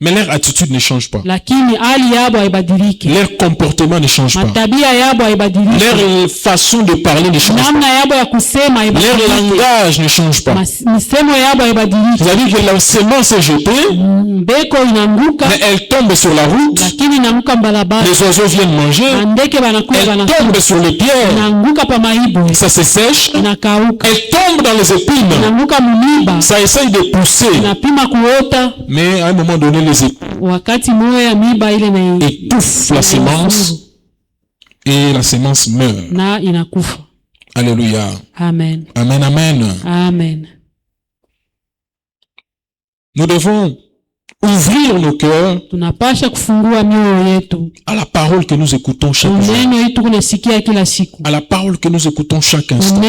Mais leur attitude ne change pas. lakini hali yabo haibadiliki, Leur comportement ne change pas. matabia yabo haibadiliki, Leur façon de parler ne change pas. namna yabo ya kusema Leur haibadiliki, langage ne change pas. misemo yabo haibadiliki. Vous avez vu que la semence est jetée, Mbeko inaanguka, mais elle tombe sur la route. lakini inaanguka mbalabala, Les oiseaux viennent manger. na ndeke banakuwa Elle tombe sur les pierres. inaanguka pa maibo, Ça se sèche. inakauka, Elle tombe dans les épines. inaanguka mumiba, Ça essaye de pousser. inapima kuota, Mais à un moment donné, les épines, wakati moya miba ile na étouffe la sémence et la sémence meurt. na inakufa. Alléluia. Amen. Amen, amen. Amen. Nous devons ouvrir nos cœurs Tunapasha kufungua mioyo yetu à la parole que nous écoutons chaque jour, kuneno yetu kunasikia kila siku, à la parole que nous écoutons chaque instant,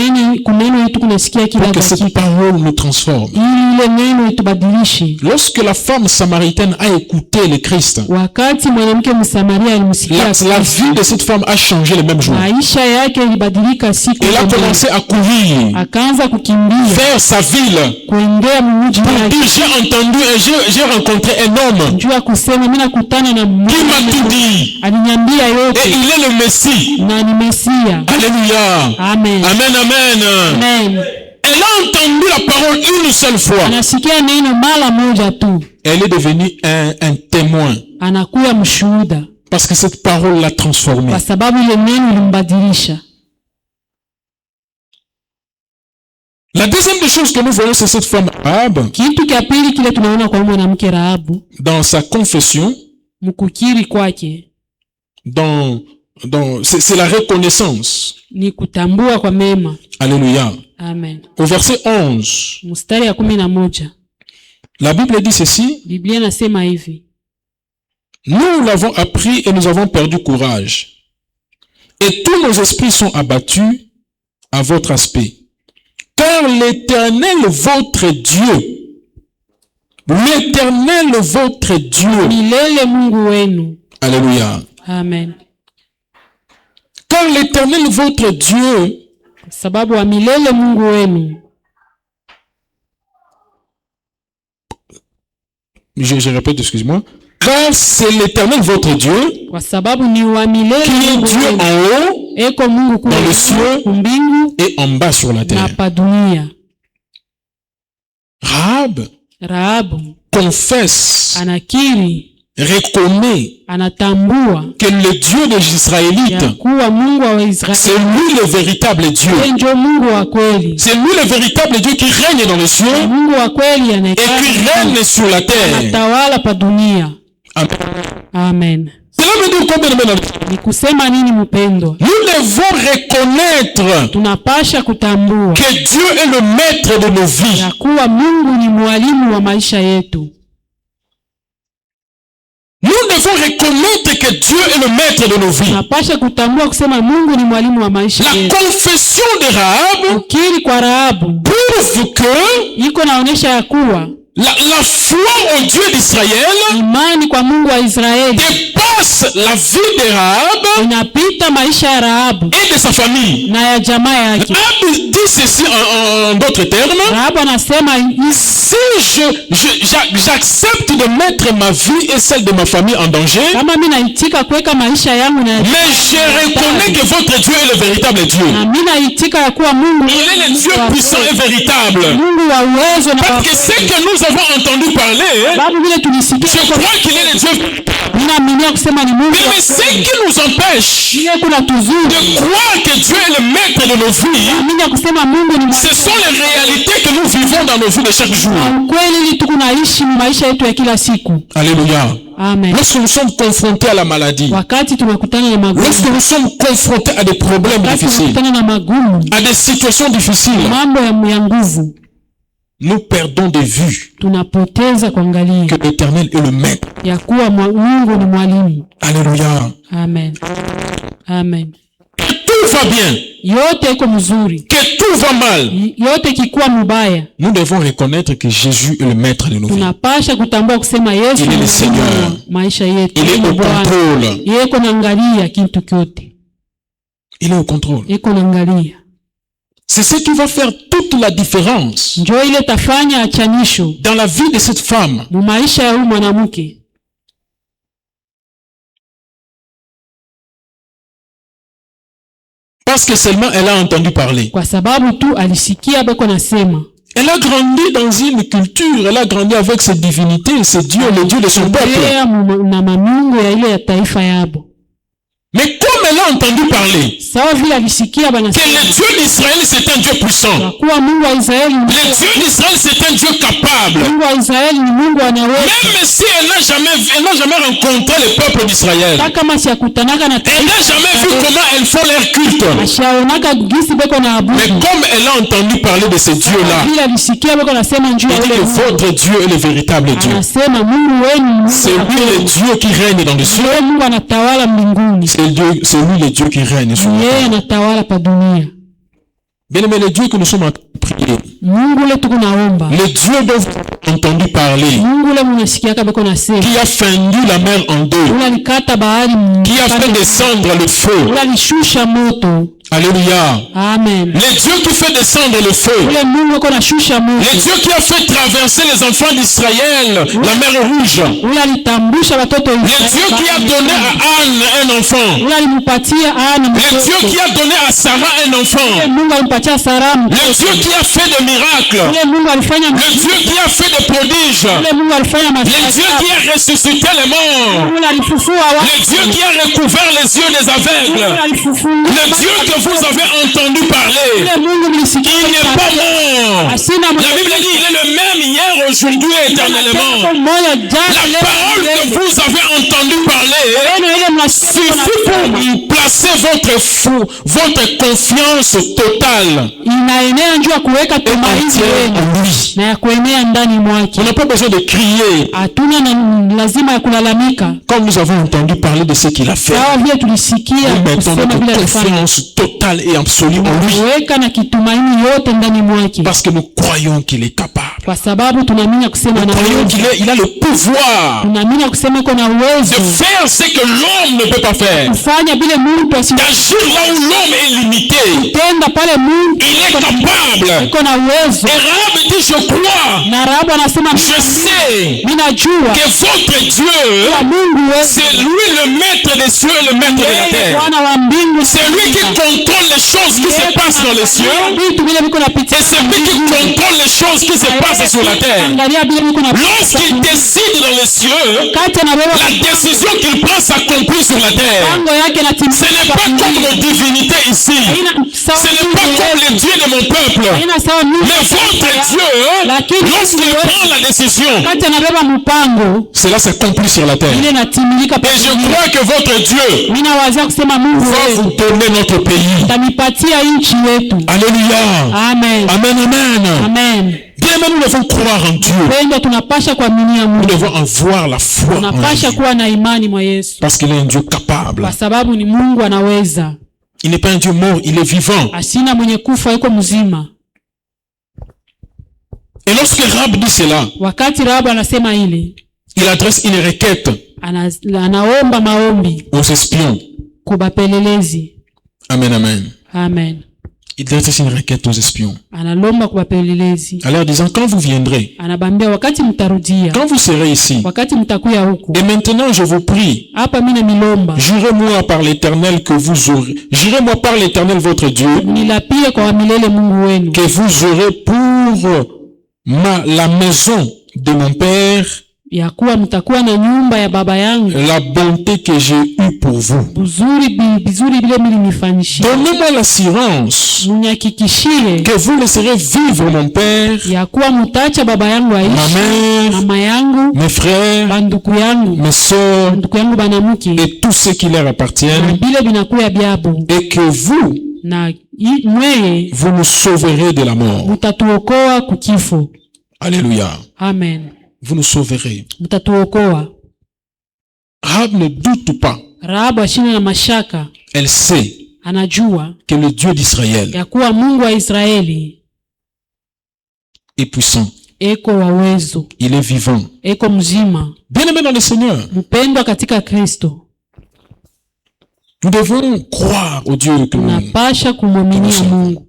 kuneno yetu kunasikia kila pour que cette dakika, parole nous transforme. ili ile neno itubadilishe. Lorsque la femme samaritaine a écouté le Christ, Wakati mwanamke Msamaria alimsikia la vie de cette femme a changé le même jour. maisha yake ilibadilika siku Elle a ile. commencé à courir Akaanza kukimbia vers sa ville kuendea mji pour wake, dire j'ai entendu et j'ai rencontré un homme njua kusema mimi nakutana na qui m'a tout Mungu, dit aliniambia et yote il est le Messie. na ni Mesia. Alléluia. Amen. Amen, amen. Amen. Elle a entendu la parole une seule fois. Anasikia neno mara moja tu, Elle est devenue un témoin anakuwa mshuhuda parce que cette parole l'a transformée. kwa sababu ile neno ilimbadilisha. La deuxième des choses que nous voyons, c'est cette femme arabe, Kitu kia pili kile tunaona kwa mwanamke Rahabu, dans sa confession, mkukiri kwake c'est la reconnaissance. ni kutambua kwa mema. Alléluia. Amen. Au verset 11, Mstari ya 11 la Bible dit ceci: Biblia nasema hivi: nous l'avons appris et nous avons perdu courage. Et tous nos esprits sont abattus à votre aspect. Car l'Éternel, votre Dieu, milele Mungu wenu. Alléluia. Amen. Car l'Éternel, votre Dieu, Kwa sababu wa milele Mungu wenu. je répète, excuse-moi. Car c'est l'Éternel, votre Dieu, Kwa sababu ni wa milele qui est Mungu Dieu wenu. en haut Eko Mungu kule dans le ciel mbingu et en bas sur la na terre. pa dunia. Rahab Rahabu confesse, anakiri, reconnaît anatambua que le Dieu des Israélites, ya kuwa Mungu wa c'est Israeli lui le véritable Dieu. yeye ndio Mungu wa kweli. C'est lui le véritable Dieu qui règne dans les cieux Mungu wa kweli et qui anayekaa règne sur la terre. anatawala pa dunia. Amen. Amen. Cela veut dire combien de temps? Ni kusema nini mpendwa? Nous devons reconnaître Tunapasha kutambua que Dieu est le maître de nos vies. ya kuwa Mungu ni mwalimu wa maisha yetu. Nous devons reconnaître que Dieu est le maître de nos vies. Tunapasha kutambua kusema Mungu ni mwalimu wa maisha La yetu. confession de Rahab Ukiri kwa Rahabu prouve que iko naonesha ya kuwa la foi au Dieu d'Israël imani kwa Mungu wa Israeli dépasse la vie de Rahab inapita maisha ya Rahabu et de sa famille. na ya jamaa yake. Rahab dit ceci en d'autres termes: Rahabu anasema si j'accepte de mettre ma vie et celle de ma famille en danger, kama mimi naitika kuweka maisha yangu na mais je reconnais que votre Dieu est le véritable Dieu. na mimi naitika ya kuwa Mungu Il est le Dieu puissant et véritable. Mungu wa uwezo na Parce que ce que nous avons entendu parler, sababu vile tulisikia je crois qu'il est le Dieu. ninaaminia kusema ni Mungu Mais ce qui nous empêche yeye kuna tuzuri de croire que Dieu est le maître de nos vies, naaminia kusema Mungu ni ce sont les réalités que nous vivons dans nos vies de chaque jour. ukweli ili tukunaishi maisha yetu ya kila siku. Alléluia. Amen. Lorsque nous sommes confrontés à la maladie, Wakati tunakutana na magumu, lorsque nous sommes confrontés à des problèmes wakati difficiles, tunakutana na magumu, à des situations difficiles, mambo ya nguvu, nous perdons de vue tunapoteza kuangalia que l'Éternel est le maître. ya kuwa Mungu ni mwalimu. Alléluia. Amen. Amen. Que tout va bien, Yote iko mzuri, que tout va mal, yote kikuwa mubaya, nous devons reconnaître que Jésus est le maître de nos vies. tunapasha kutambua kusema Yesu Il est le ni Seigneur. Mungu wa maisha yetu. Il est Yeye au ni Bwana. contrôle. Yeye iko naangalia kitu kyote, Il est au contrôle. iko naangalia. C'est ce qui va faire toute la différence Njoo ile tafanya achanisho dans la vie de cette femme. mu maisha ya huyu mwanamke. Parce que seulement elle a entendu parler. Kwa sababu tu alisikia beko nasema. Elle a grandi dans une culture, elle a grandi avec ses divinités, ses dieux, les dieux de son peuple. Na mamungu ya ile ya taifa yabo. Mais comme elle a entendu parler sawa vile alisikia que banasema le Dieu d'Israël c'est un Dieu puissant, kwa kuwa Mungu wa Israeli ni le Dieu d'Israël c'est un Dieu capable, Mungu wa Israeli ni Mungu anaweza. même si elle n'a jamais rencontré le peuple d'Israël, Hata kama siakutanaka na elle n'a jamais vu comment elles font leur culte, ashaonaka gisi beko na abudu. mais comme elle a entendu parler de ce Dieu-là, Vile alisikia beko nasema njuu il ya dit ule que Mungu. votre Dieu est le véritable Dieu. Anasema Mungu wenu C'est lui le Dieu qui règne dans les cieux. Yeye Mungu anatawala mbinguni. C'est lui le Dieu qui règne sur la Yeye terre. anatawala pa dunia. Bien aimé, le Dieu que nous sommes en train de prier, Mungu ule tuko naomba. le Dieu dont vous avez entendu parler, Mungu ule munasikiaka beko nasema. qui a fendu la mer en deux, Ule alikata bahari qui a fait descendre le feu. Ule alishusha moto. Alléluia. Amen. Le Dieu qui fait descendre le feu. Ule Mungu ako nashusha moto. Le Dieu qui a fait traverser les enfants d'Israël la mer rouge. Ule alitambusha watoto wa Le Israeli. Dieu qui a donné à Anne un enfant. Ule alimpatia Ana Le mtoto. Dieu qui a donné à Sarah un enfant. Ule Mungu alimpatia Sara Le mtoto. Dieu qui a fait des miracles. Ule Mungu alifanya Le Dieu qui a fait des prodiges. Ule Mungu alifanya Le Dieu qui maajabu. a ressuscité les morts. Ule alifufua Le watu. Dieu qui a recouvert les yeux des Ule aveugles. alifufua. Le Dieu que vous avez entendu parler. Ule Mungu mlisikia. Il n'est pas mort. Asina La Bible dit il est le même hier, aujourd'hui et éternellement. moyo jana La parole que vous avez entendu parler neno ile mnasikia suffit pour placer votre confiance totale inaenea njoo kuweka et tumaini entière lenu en lui. na ya kuenea ndani mwake. On n'a pas besoin de crier Hatuna na lazima ya kulalamika. comme nous avons entendu parler de ce qu'il a fait. Sawa vile tulisikia Nous mettons kusema vile notre alifanya. confiance totale et absolue en lui Kuweka na kitumaini yote ndani mwake. parce que nous croyons qu'il est capable. Kwa sababu tunaamini kusema Nous na croyons uwezo. qu'il a le pouvoir Tunaamini kusema iko na de uwezo. faire ce que l'homme ne peut pas faire, Kufanya vile mtu asitenda d'agir là où l'homme est limité. pale mtu Il est capable. iko na uwezo. Et Rahab dit, je crois, Na Rahabu anasema je sais mimi najua que votre Dieu, kwa Mungu wewe c'est lui le maître des cieux et le maître de la terre. Bwana wa mbingu. C'est lui qui contrôle les choses qui se passent dans les cieux. Vitu vile viko napitia. Et c'est lui qui contrôle les choses qui se passent sur la terre. Angalia vile viko napitia. Lorsqu'il décide dans les cieux, Kati anabeba la décision qu'il prend s'accomplit sur la terre. mpango yake na timu. Ce n'est pas comme nos divinités ici. Ce n'est pas comme les dieux de mon peuple. Haina sawa mimi. Mais votre Dieu, lorsqu'il prend la décision, Kati anabeba mpango. cela s'accomplit sur la terre. Ile natimilika Et je crois que votre Dieu mimi nawazia kusema Mungu va wewe vous donner notre pays. atanipatia nchi yetu. Alléluia. Amen. Amen, amen. Amen. Bien aimé, nous devons croire en Dieu. Pendo tunapasha kuaminia Nous Mungu. devons avoir la foi en Tunapasha lui. kuwa na imani mwa Yesu. Parce qu'il est un Dieu capable. Kwa sababu ni Mungu anaweza. Il n'est pas un Dieu mort, il est vivant. Asina mwenye kufa yuko mzima. Et lorsque Rahab dit cela, Wakati Rahabu anasema ile, il adresse une requête anaomba maombi aux espions. kubapelelezi. Amen, amen. Amen. Il adresse une requête aux espions. Analomba kubapelelezi. En leur disant, quand vous viendrez, Anabambia wakati mtarudia, quand vous serez ici, wakati mtakuya huku. et maintenant je vous prie, Hapa mimi na milomba. jurez-moi par l'Éternel que vous aurez, jurez-moi par l'Éternel votre Dieu, Nilapie kwa milele Mungu wenu. que vous aurez pour la maison de mon père Ya kuwa mtakuwa na nyumba ya baba yangu. la bonté que j'ai eue pour vous. Bizuri bile mlinifanyishia. Donnez-moi l'assurance Munyakikishie que vous laisserez vivre mon père, ya kuwa mutaacha baba yangu ma aishi, mère, mama yangu, mes frères, banduku yangu, mes sœurs banduku yangu banamuke, et tout ce qui leur na appartiennent, bile binakuya byabo, et que vous, na mweye vous nous sauverez de la mort. mutatuokoa kukifo. Alléluia. Amen. Vous nous sauverez. Mutatuokoa. Rahab ne doute pas. Rahabu ashina na mashaka, Elle sait anajua que le Dieu d'Israël ya kuwa Mungu wa Israeli est puissant. eko wa uwezo, Il est vivant. eko mzima, Bien-aimés dans le Seigneur, mpendwa katika Kristo. nous devons croire au Dieu que nous. Tunapasha kumwaminia Mungu.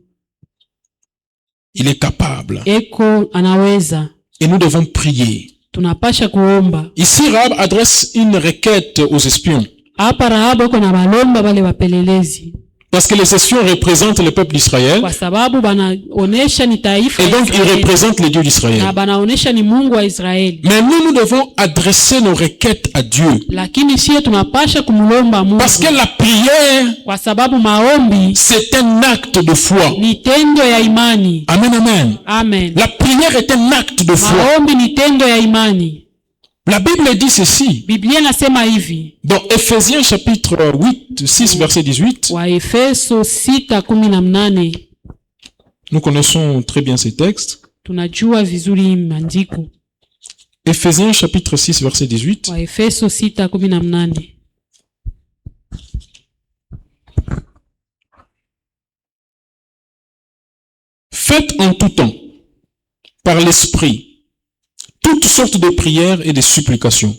Il est capable. Eko anaweza. Et nous devons prier. Tunapasha kuomba. Ici, Rahab adresse une requête aux espions. Hapa Rahabu eko na balomba bale wapelelezi. Parce que les espions représentent le peuple d'Israël. kwa sababu banaonesha ni taifa Et ya donc, ils Israeli. représentent les dieux d'Israël. Na banaonesha ni Mungu wa Israeli. Mais nous devons adresser nos requêtes à Dieu. Lakini sio tunapasha kumlomba Mungu. Parce que la prière, Kwa sababu maombi c'est un acte de foi. ni tendo ya imani. Amen, amen. Amen. La prière est un acte de foi. Maombi ni tendo ya imani. La Bible dit ceci. Biblia inasema hivi. Dans Ephésiens chapitre 8, 6, verset 18. Waefeso 6:18. Nous connaissons très bien ces textes. Tunajua vizuri maandiko. Ephésiens chapitre 6, verset 18. Waefeso 6:18. Faites en tout temps, par l'Esprit, toutes sortes de prières et de supplications.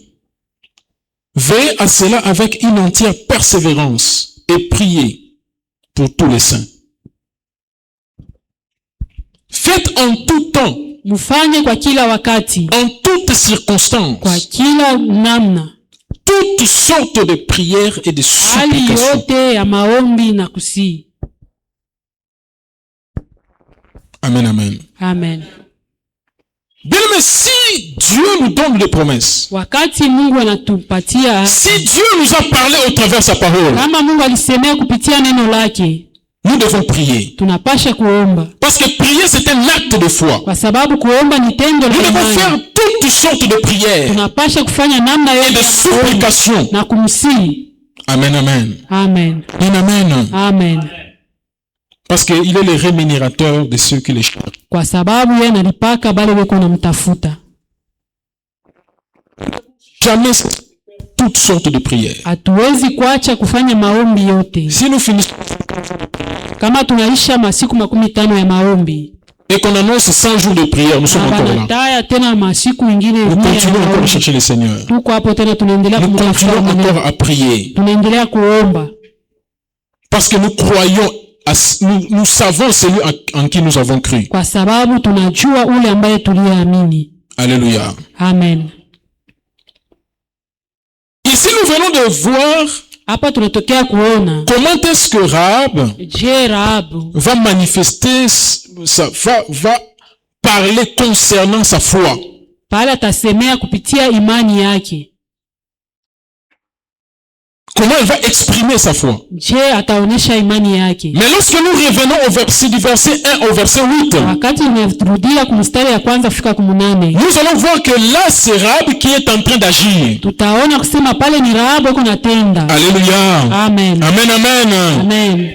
Veillez à cela avec une entière persévérance et priez pour tous les saints. Faites en tout temps, Mufanye kwa kila wakati, en toutes kwa circonstances, kila namna, toutes sortes de prières et de hali supplications. yote ya maombi na kusii. Amen, amen. Amen. Bien, mais si Dieu nous donne des promesses, Wakati Mungu anatupatia, si Dieu nous a parlé au travers de sa parole, kama Mungu alisemea kupitia neno lake, nous devons prier. tunapasha kuomba. Parce que prier, c'est un acte de foi. Kwa sababu kuomba ni tendo Nous la devons imani. faire toutes sortes de prières Tunapasha kufanya namna et yote de ya maombi supplications. na kumsihi. Amen, amen. Amen. Amen, amen. Amen. Parce qu'il est le rémunérateur de ceux qui les cherchent. Kwa sababu yeye analipaka bale weko namtafuta. Jamais toutes sortes de prières. Hatuwezi kuacha kufanya maombi yote. Si nous finissons Kama tunaisha masiku 15 ya maombi, et qu'on annonce 100 jours de prière, nous sommes na encore là. banataya tena masiku ingine Nous 100 ya continuons encore à maombi, chercher le Seigneur. tuko hapo tena tunaendelea Nous kumtafuta continuons Mungu. encore à prier. Tunaendelea kuomba Parce que nous croyons, nous savons celui en qui nous avons cru. kwa sababu tunajua ule ambaye tuliamini. Alléluia. Amen. Ici, nous venons de voir Hapa tunatokea kuona comment est-ce que Rahab je Rahabu va manifester, va parler concernant sa foi. pale atasemea kupitia imani yake. Comment elle va exprimer sa foi. Je ataonesha imani yake. Mais lorsque nous revenons au verset, du verset 1 au verset 8, Wakati unarudia kumstari ya kwanza fika 8, nous allons voir que là, c'est Rahab qui est en train d'agir. tutaona kusema pale ni Rahabu yuko natenda. Alléluia. Amen. Amen, amen. Amen.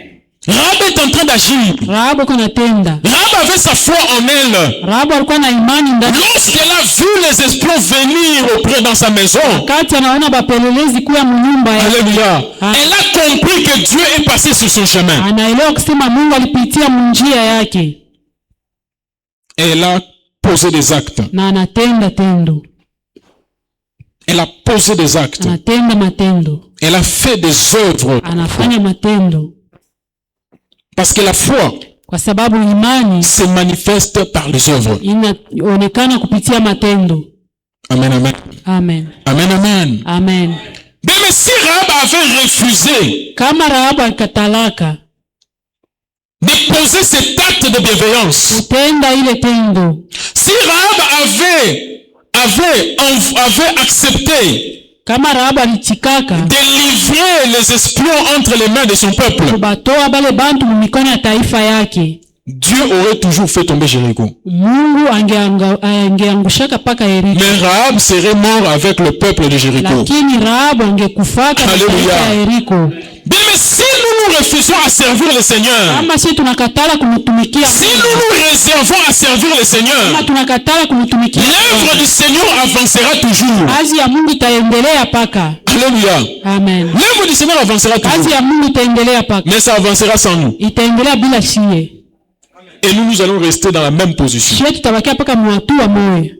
Rahab est en train d'agir. Rahabu yuko natenda. Rahab avait sa foi en elle. Rahabu alikuwa na imani ndani. Lorsqu'elle a vu les espions venir auprès dans sa maison, Wakati anaona bapelelezi kuya mnyumba yake, alléluia, Ah. elle a compris que Dieu est passé sur son chemin. anaelewa kusema Mungu alipitia njia yake Et elle a posé des actes. na anatenda tendo. Elle a posé des actes. Anatenda matendo. Elle a fait des œuvres. Anafanya matendo. Parce que la foi Kwa sababu imani se manifeste par les œuvres. inaonekana kupitia matendo. Amen, amen. Amen. Amen, amen. Amen. Mais si Rahab avait refusé Kama Rahabu alikatalaka de poser cet acte de bienveillance, kutenda ile tendo, si Rahab avait accepté kama Rahabu alichikaka de livrer les espions entre les mains de son peuple, kubatoa bale bantu mumikono ya taifa yake, Dieu aurait toujours fait tomber Jéricho. Mungu angeangushaka paka Yeriko. Mais Rahab serait mort avec le peuple de Jéricho. Lakini Rahabu angekufaka na Alléluia. taifa ya Yeriko. Bien, mais si nous nous refusons à servir le Seigneur, Kama si tunakatala kumtumikia si Mungu, nous nous réservons à servir le Seigneur, kama tunakatala kumtumikia l'œuvre du Seigneur avancera toujours. kazi ya Mungu itaendelea paka. Alléluia. Amen. L'œuvre du Seigneur avancera Kazi toujours. ya Mungu itaendelea paka. Mais ça avancera sans nous. Itaendelea bila shie. Et nous allons rester dans la même position. Shie tutabakia paka mwatua moyo.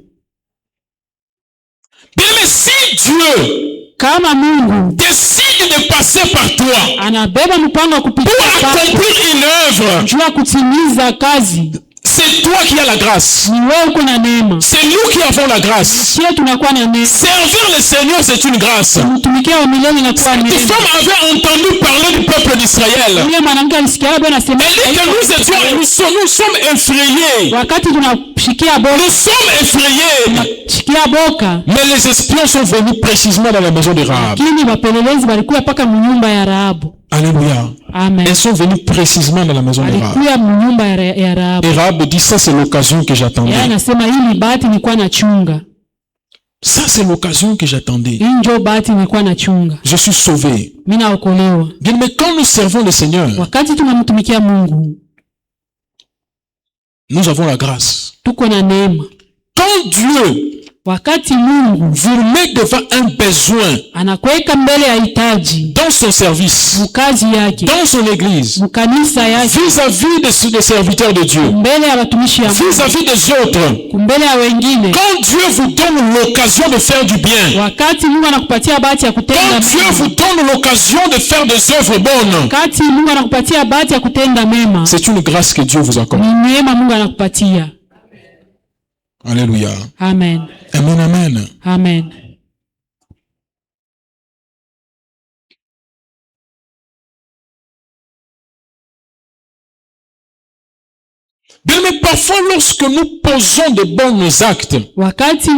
Bien, mais si Dieu Kama Mungu décide de passer par toi anabeba mpango wa kupitia pour pako accomplir une œuvre, juu ya kutimiza kazi, si c'est toi qui as la grâce. Ni wewe uko na neema. C'est nous qui avons la grâce. Sisi tunakuwa na neema. Servir le Seigneur, c'est une grâce. Mtumikia wa milele na kuwa Cette neema. femme avait entendu parler du peuple d'Israël. Yule mwanamke alisikia Bwana anasema, Elle dit que nous sommes effrayés. wakati tunashikia boka, Nous sommes effrayés. shikia boka. Mais les espions sont venus précisément dans la maison de Rahab. Lakini wapelelezi walikuwa paka mnyumba ya Rahabu. Alléluia. Amen. Ils sont venus précisément dans la maison de Rahab. Walikuwa mnyumba ya Rahabu. Et Rahab dit, ça c'est l'occasion que j'attendais. Yeye anasema hii ni bahati nilikuwa nachunga. Ça c'est l'occasion que j'attendais. Hii ndio bahati nilikuwa nachunga. Je suis sauvé. Mimi naokolewa. Bien, mais quand nous servons le Seigneur, Wakati tunamtumikia Mungu, nous avons la grâce. tuko na neema. Quand Dieu Wakati Mungu vous met devant un besoin anakuweka mbele ya hitaji dans son service, mkazi yake, dans son église, mkanisa yake, vis-à-vis des serviteurs de Dieu, mbele ya watumishi ya Mungu, vis-à-vis des autres, mbele ya wengine. quand Dieu vous donne l'occasion de faire du bien, Wakati Mungu anakupatia bahati ya kutenda quand Dieu mema, vous donne l'occasion de faire des œuvres bonnes, wakati Mungu anakupatia bahati ya kutenda mema, c'est une grâce que Dieu vous accorde. ni neema Mungu anakupatia. Alléluia. Amen. Amen, amen. Amen. Bien, mais parfois lorsque nous posons de bons actes, Wakati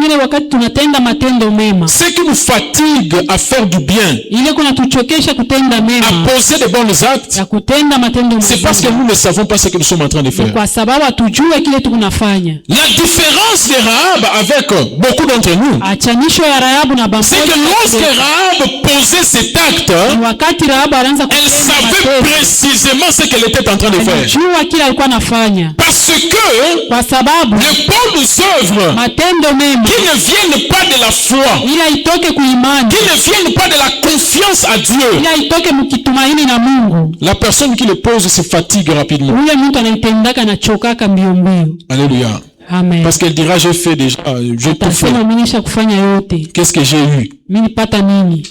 tunatenda matendo mema, ce qui nous fatigue à faire du bien, ile kuna tuchokesha kutenda mema, à poser de bons actes, ya kutenda matendo c'est parce que mema, nous ne savons pas ce que nous sommes en train de faire. kwa sababu hatujue kile tukunafanya. La différence de Rahab avec beaucoup d'entre nous, Achanisho ya Rahabu na c'est que lorsque Rahab posait cet acte, wakati Rahabu alianza elle kutenda savait matendo, précisément ce qu'elle était en train de faire. alijua kile alikuwa anafanya, Parce que kwa sababu les bonnes œuvres matendo mema qui ne viennent pas de la foi, ila itoke kuimani, qui ne viennent pas de la confiance à Dieu, ila itoke mkitumaini na Mungu, la personne qui le pose se fatigue rapidement. ule mtu anaitendaka na chokaka mbio mbio. Alléluia. Amen. Parce qu'elle dira, j'ai fait déjà, j'ai tout fait. Atasema mimi nisha kufanya yote, Qu'est-ce que j'ai eu? mimi nipata nini?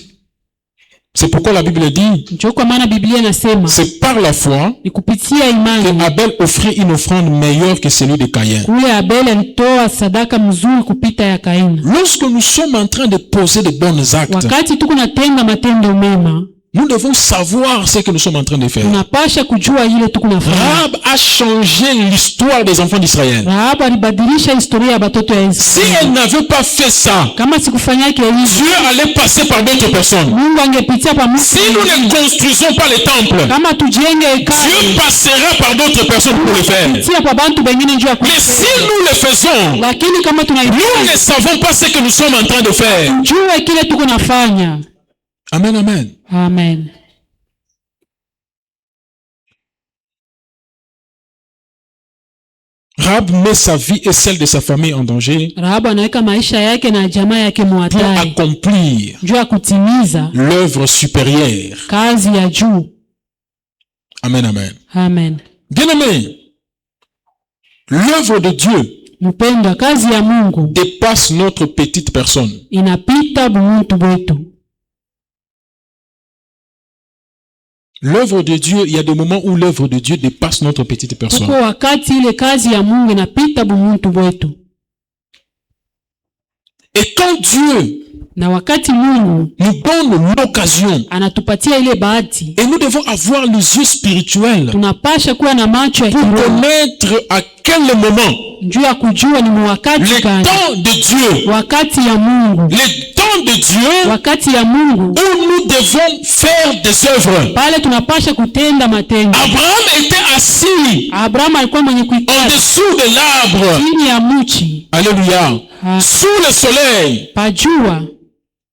C'est pourquoi la Bible dit, Ndio kwa maana Biblia inasema c'est par la foi ni kupitia imani que Abel offrit une offrande meilleure que celui de Caïn. ule Abeli alitoa sadaka mzuri kupita ya Kaini. Lorsque nous sommes en train de poser de bons actes, Wakati tuko natenda matendo mema, nous devons savoir ce que nous sommes en train de faire. tunapasha kujua ile tuko nafanya. Rahab a changé l'histoire des enfants d'Israël. Rahabu alibadilisha historia ya batoto ya Si Israeli. elle n'avait pas fait ça, Kama sikufanyake hivyo, Dieu allait passer par d'autres personnes. Mungu angepitia pa mtu. Si nous ne construisons pas les temples, Kama tujenge hekalu, Dieu passera par d'autres personnes pour le faire. pitia pa bantu bengine njoo Mais si nous le faisons, lakini kama nous tunaifanya ne savons pas ce que nous sommes en train de faire. jua kile tuko nafanya. Amen, amen. Amen. Rahab met sa vie et celle de sa famille en danger Rahabu anaweka maisha yake na jamaa yake pour muhatari accomplir juu ya kutimiza l'œuvre supérieure. kazi ya juu. Amen, amen. Amen. Bien-aimé, l'œuvre de Dieu Mpendwa, kazi ya Mungu dépasse notre petite personne. inapita bumuntu bwetu. L'œuvre de Dieu, il y a des moments où l'œuvre de Dieu dépasse notre petite personne. Kuko wakati ile kazi ya Mungu inapita bumuntu bwetu. Et quand Dieu Na wakati Mungu nous donne l'occasion, anatupatia ile bahati, et nous devons avoir les yeux spirituels tunapasha kuwa na macho ya pour kiroho connaître à quel moment juu ya kujua ni wakati le gani, temps de Dieu, wakati ya Mungu, le temps de Dieu wakati ya Mungu où nous devons faire des œuvres. pale tunapasha kutenda matendo. Abraham était assis Abrahamu alikuwa mwenye en kuikala dessous de l'arbre. chini ya mchi Alléluia. Ah. Sous le soleil. pajua,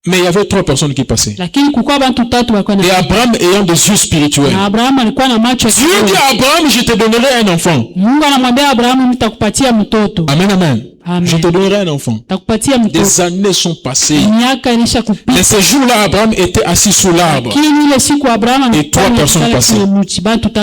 Mais il y avait 3 personnes qui passaient. lakini kulikuwa bantu tatu walikuwa Et na, Abraham ayant des yeux spirituels. na Abrahamu alikuwa na macho ya Dieu dit kiroho. à Abraham, je te donnerai un enfant. Mungu anamwambia Abrahamu, nitakupatia mtoto. Amen, amen. Amen. Je te donnerai un enfant. Takupatia mtoto. Des années sont passées. Miaka ilisha kupita. Mais ce jour-là, Abraham était assis sous l'arbre. Lakini ile siku Abraham Et 3 personnes passaient.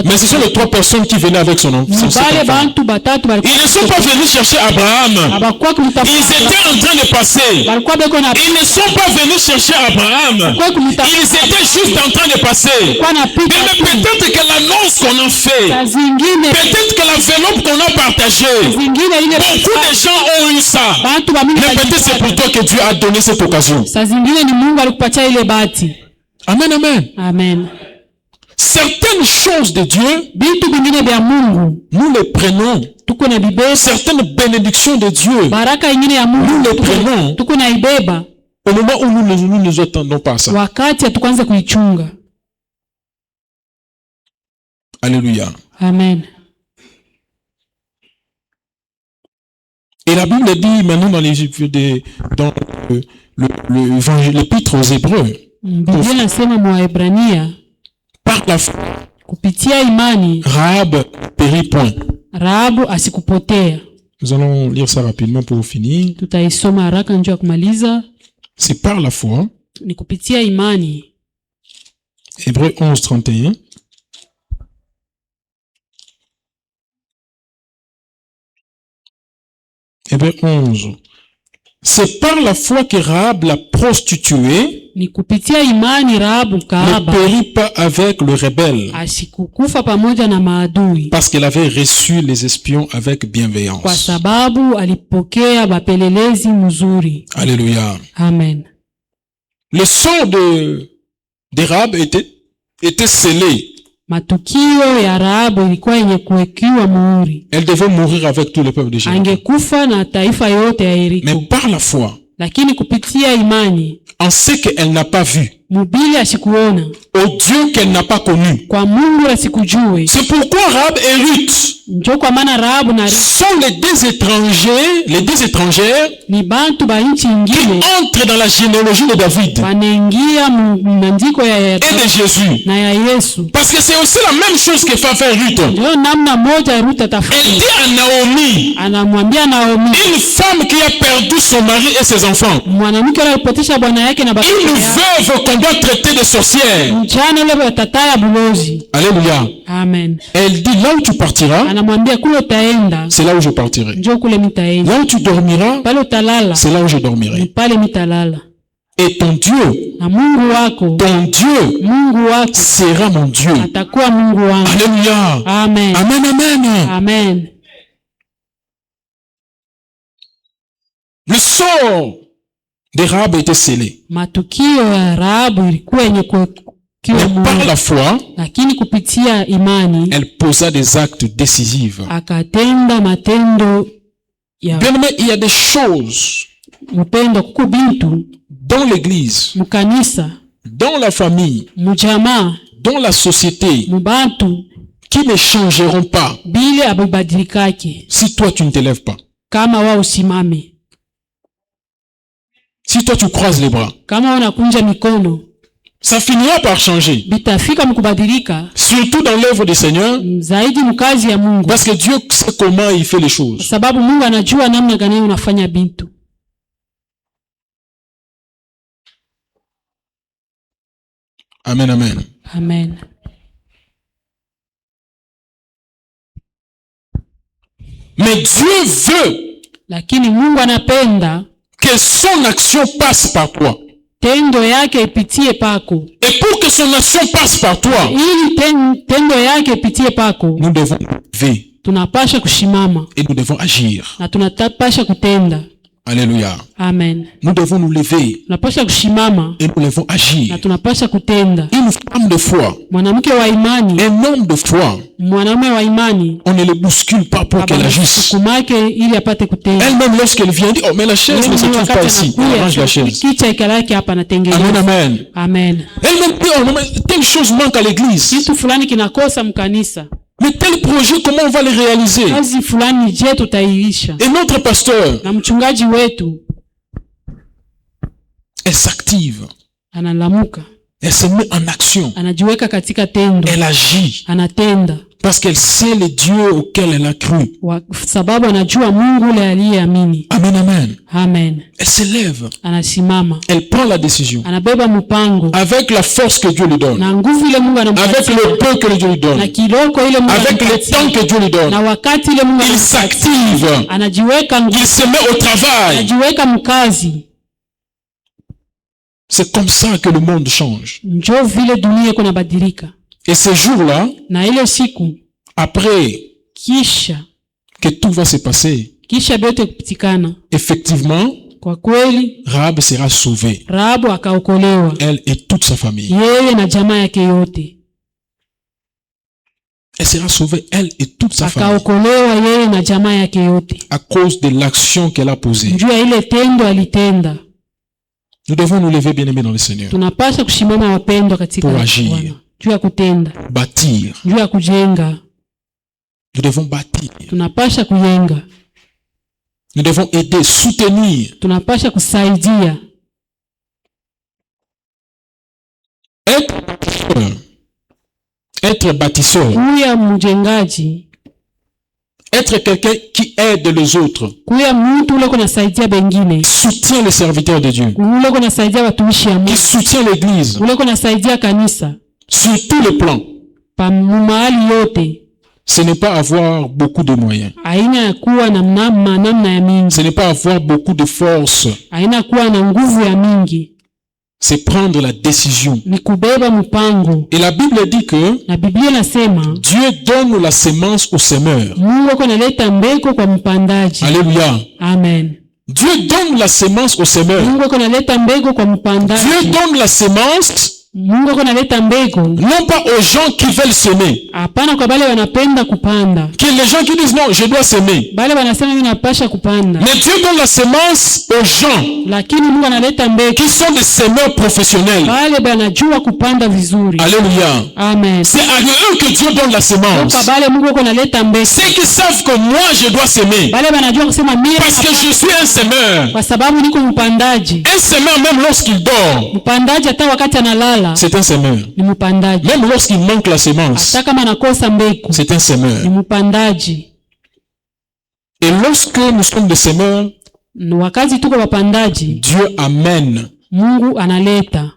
Mais ce sont les 3 personnes qui venaient avec son enfant. Bale bantu batatu balikuwa. Ils ne sont pas venus chercher Abraham. Abakuwa kumtafuta. Ils étaient en train de passer. Balikuwa beko na. Ils ne sont pas venus chercher Abraham. Ils étaient juste en train de passer. Mais peut-être que l'annonce qu'on a fait, peut-être que l'enveloppe qu'on a partagée, beaucoup de gens ont eu ça. Mais peut-être c'est pour toi que Dieu a donné cette occasion. Amen, amen. Amen. Certaines choses de Dieu, nous les prenons. Certaines bénédictions de Dieu, nous les prenons au moment où nous ne nous attendons pas à ça. Alléluia. Amen. Et la Bible dit maintenant dans l'épître aux Hébreux, par la foi, Rahab périt point. Nous allons lire ça rapidement pour finir. C'est par la foi. Hébreux 11, 31. Hébreux 11. C'est par la foi que Rahab, la prostituée, ne périt pas avec le rebelle, parce qu'elle avait reçu les espions avec bienveillance. Alléluia. Amen. Le sort de Rahab était scellé. Elle devait mourir avec tout le peuple de Jérusalem. Mais par la foi, en ce qu'elle n'a pas vu, au Dieu qu'elle n'a pas connu. C'est pourquoi Rahab et Ruth sont les deux étrangères qui entrent dans la généalogie de David et de Jésus. Parce que c'est aussi la même chose que fait Ruth. Elle dit à Naomi, une femme qui a perdu son mari et ses enfants, une veuve qu'on doit traiter de sorcière. Alléluia. Amen. Elle dit, là où tu partiras, c'est là où je partirai. Là où tu dormiras, c'est là où je dormirai. Et ton Dieu sera mon Dieu. Alléluia. Amen. Amen, amen. Amen. Le sort de Rahab était scellé. Mais par la foi, elle posa des actes décisifs. Bien-aimé, il y a des choses dans l'église, dans la famille, dans la société, qui ne changeront pas si toi tu ne te lèves pas. Si toi tu croises les bras, ça finira par changer. Surtout dans l'œuvre du Seigneur, parce que Dieu sait comment il fait les choses. Amen, amen. Amen. Mais Dieu veut que son action passe par toi. Et pour que son action passe par toi, nous devons lever et nous devons agir. Alléluia. Amen. Nous devons nous lever et nous devons agir. Une femme de foi, un homme de foi, on ne le bouscule pas pour qu'elle agisse. Elle-même, lorsqu'elle vient, dit, oh, mais la chaise ne se trouve pas ici. On arrange la chaise. Amen, amen. Amen. Elle-même dit, oh, mais telle chose manque à l'église. Mais tel projet, comment on va le réaliser? Et notre pasteur, elle s'active. Elle se met en action. Elle agit Parce qu'elle sait le Dieu auquel elle a cru. Sababu anajua Mungu ule aliyeamini. Amen, amen. Amen. Elle se lève. Anasimama. Elle prend la décision. Anabeba mpango. Avec la force que Dieu lui donne. Na nguvu ile Mungu anampatia. Avec le peu que Dieu lui donne. Na kiloko ile Mungu avec le temps que Dieu lui donne. Na wakati ile Mungu il s'active. Anajiweka nguvu. Il se met au travail. Anajiweka mkazi. C'est comme ça que le monde change. Njo vile dunia kuna badilika. Et ce jour-là, na ile siku, après kisha que tout va se passer, kisha vyote kupitikana, effectivement, kwa kweli Rahab sera sauvée. Rahabu akaokolewa, elle et toute sa famille. Yeye na jamaa yake yote. Elle sera sauvée, elle et toute sa famille. Akaokolewa yeye na jamaa yake yote. À cause de l'action qu'elle a posée. Juu ya ile tendo alitenda. Nous devons nous lever, bien-aimés dans le Seigneur. Tunapaswa kusimama wapendwa katika pour agir. Juu ya kutenda. Bâtir. Juu ya kujenga. Nous devons bâtir. Tunapaswa kujenga. Nous devons aider, soutenir. Tunapaswa kusaidia. Être bâtisseur. Kuya mjengaji. Être quelqu'un qui aide les autres. Kuya mtu ule kunasaidia bengine. Soutient les serviteurs de Dieu. Ule kunasaidia watumishi wa Mungu. Qui soutient l'église. Ule kunasaidia kanisa. Sur tous les plans. Pa mahali yote. Ce n'est pas avoir beaucoup de moyens. Haina ya kuwa na namna ya mingi. Ce n'est pas avoir beaucoup de force. Haina kuwa na nguvu ya mingi. C'est prendre la décision. Ni kubeba mpango. Et la Bible dit que na Biblia inasema Dieu donne la semence au semeur. Mungu analeta mbegu kwa mpandaji. Alléluia. Amen. Dieu donne la semence au semeur. Mungu analeta mbegu kwa mpandaji. Dieu donne la semence Mungu analeta mbegu non pas aux gens qui veulent semer. Hapana kwa wale wanapenda kupanda. Que les gens qui disent non, je dois semer. Wale wanasema mimi napasha kupanda. Mais Dieu donne la semence aux gens. Lakini Mungu analeta mbegu qui sont des semeurs professionnels. Wale wanajua kupanda vizuri. Alléluia. Amen. C'est à eux que Dieu donne la semence. Kwa wale Mungu analeta mbegu. Ceux qui savent que moi je dois semer. Wale wanajua kusema mimi parce que je suis un semeur. Kwa sababu niko mpandaji. Un semeur même lorsqu'il dort. Mpandaji hata wakati analala. C'est un semeur. Ni mpandaji. Même lorsqu'il manque la semence. Hata kama anakosa mbegu. C'est un semeur. Ni mpandaji. Et lorsque nous sommes des semeurs, wakati tuko wapandaji, Dieu amène Mungu analeta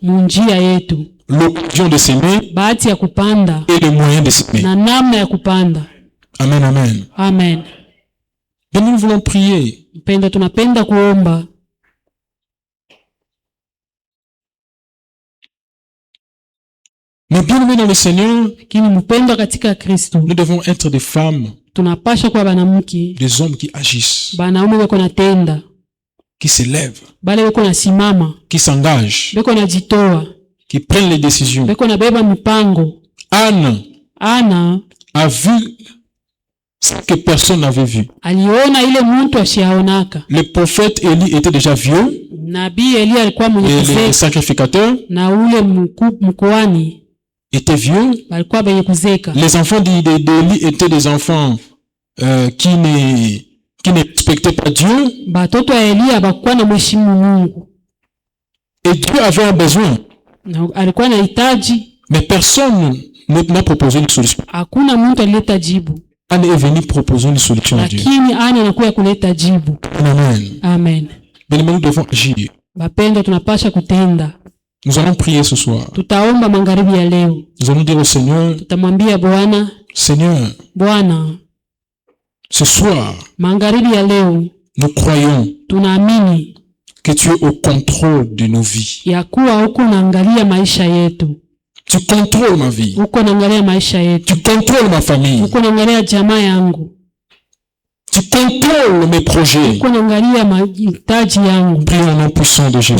munjia yetu l'occasion de semer bahati ya kupanda et le moyen de semer. Na namna ya kupanda. Amen, amen. Amen. Et nous voulons prier. Mpenda tunapenda kuomba. Mais bien-aimés dans le Seigneur, nous devons être des femmes, des hommes qui agissent, qui se lèvent, qui s'engagent, qui prennent les décisions. Anne a vu ce que personne n'avait vu. Le prophète Élie était déjà vieux, et les sacrificateurs étaient vieux. Les enfants d'Élie étaient des enfants qui ne respectaient pas Dieu. Et Dieu avait un besoin. Mais personne n'a proposé une solution. Anne est venue proposer une solution à Dieu. Amen. Mais nous devons agir. Nous allons prier ce soir. Nous allons dire au Seigneur, Seigneur, ce soir, nous croyons que tu es au contrôle de nos vies. Tu contrôles ma vie. Tu contrôles ma famille. Tu contrôles mes projets. Prions au nom puissant de Jésus.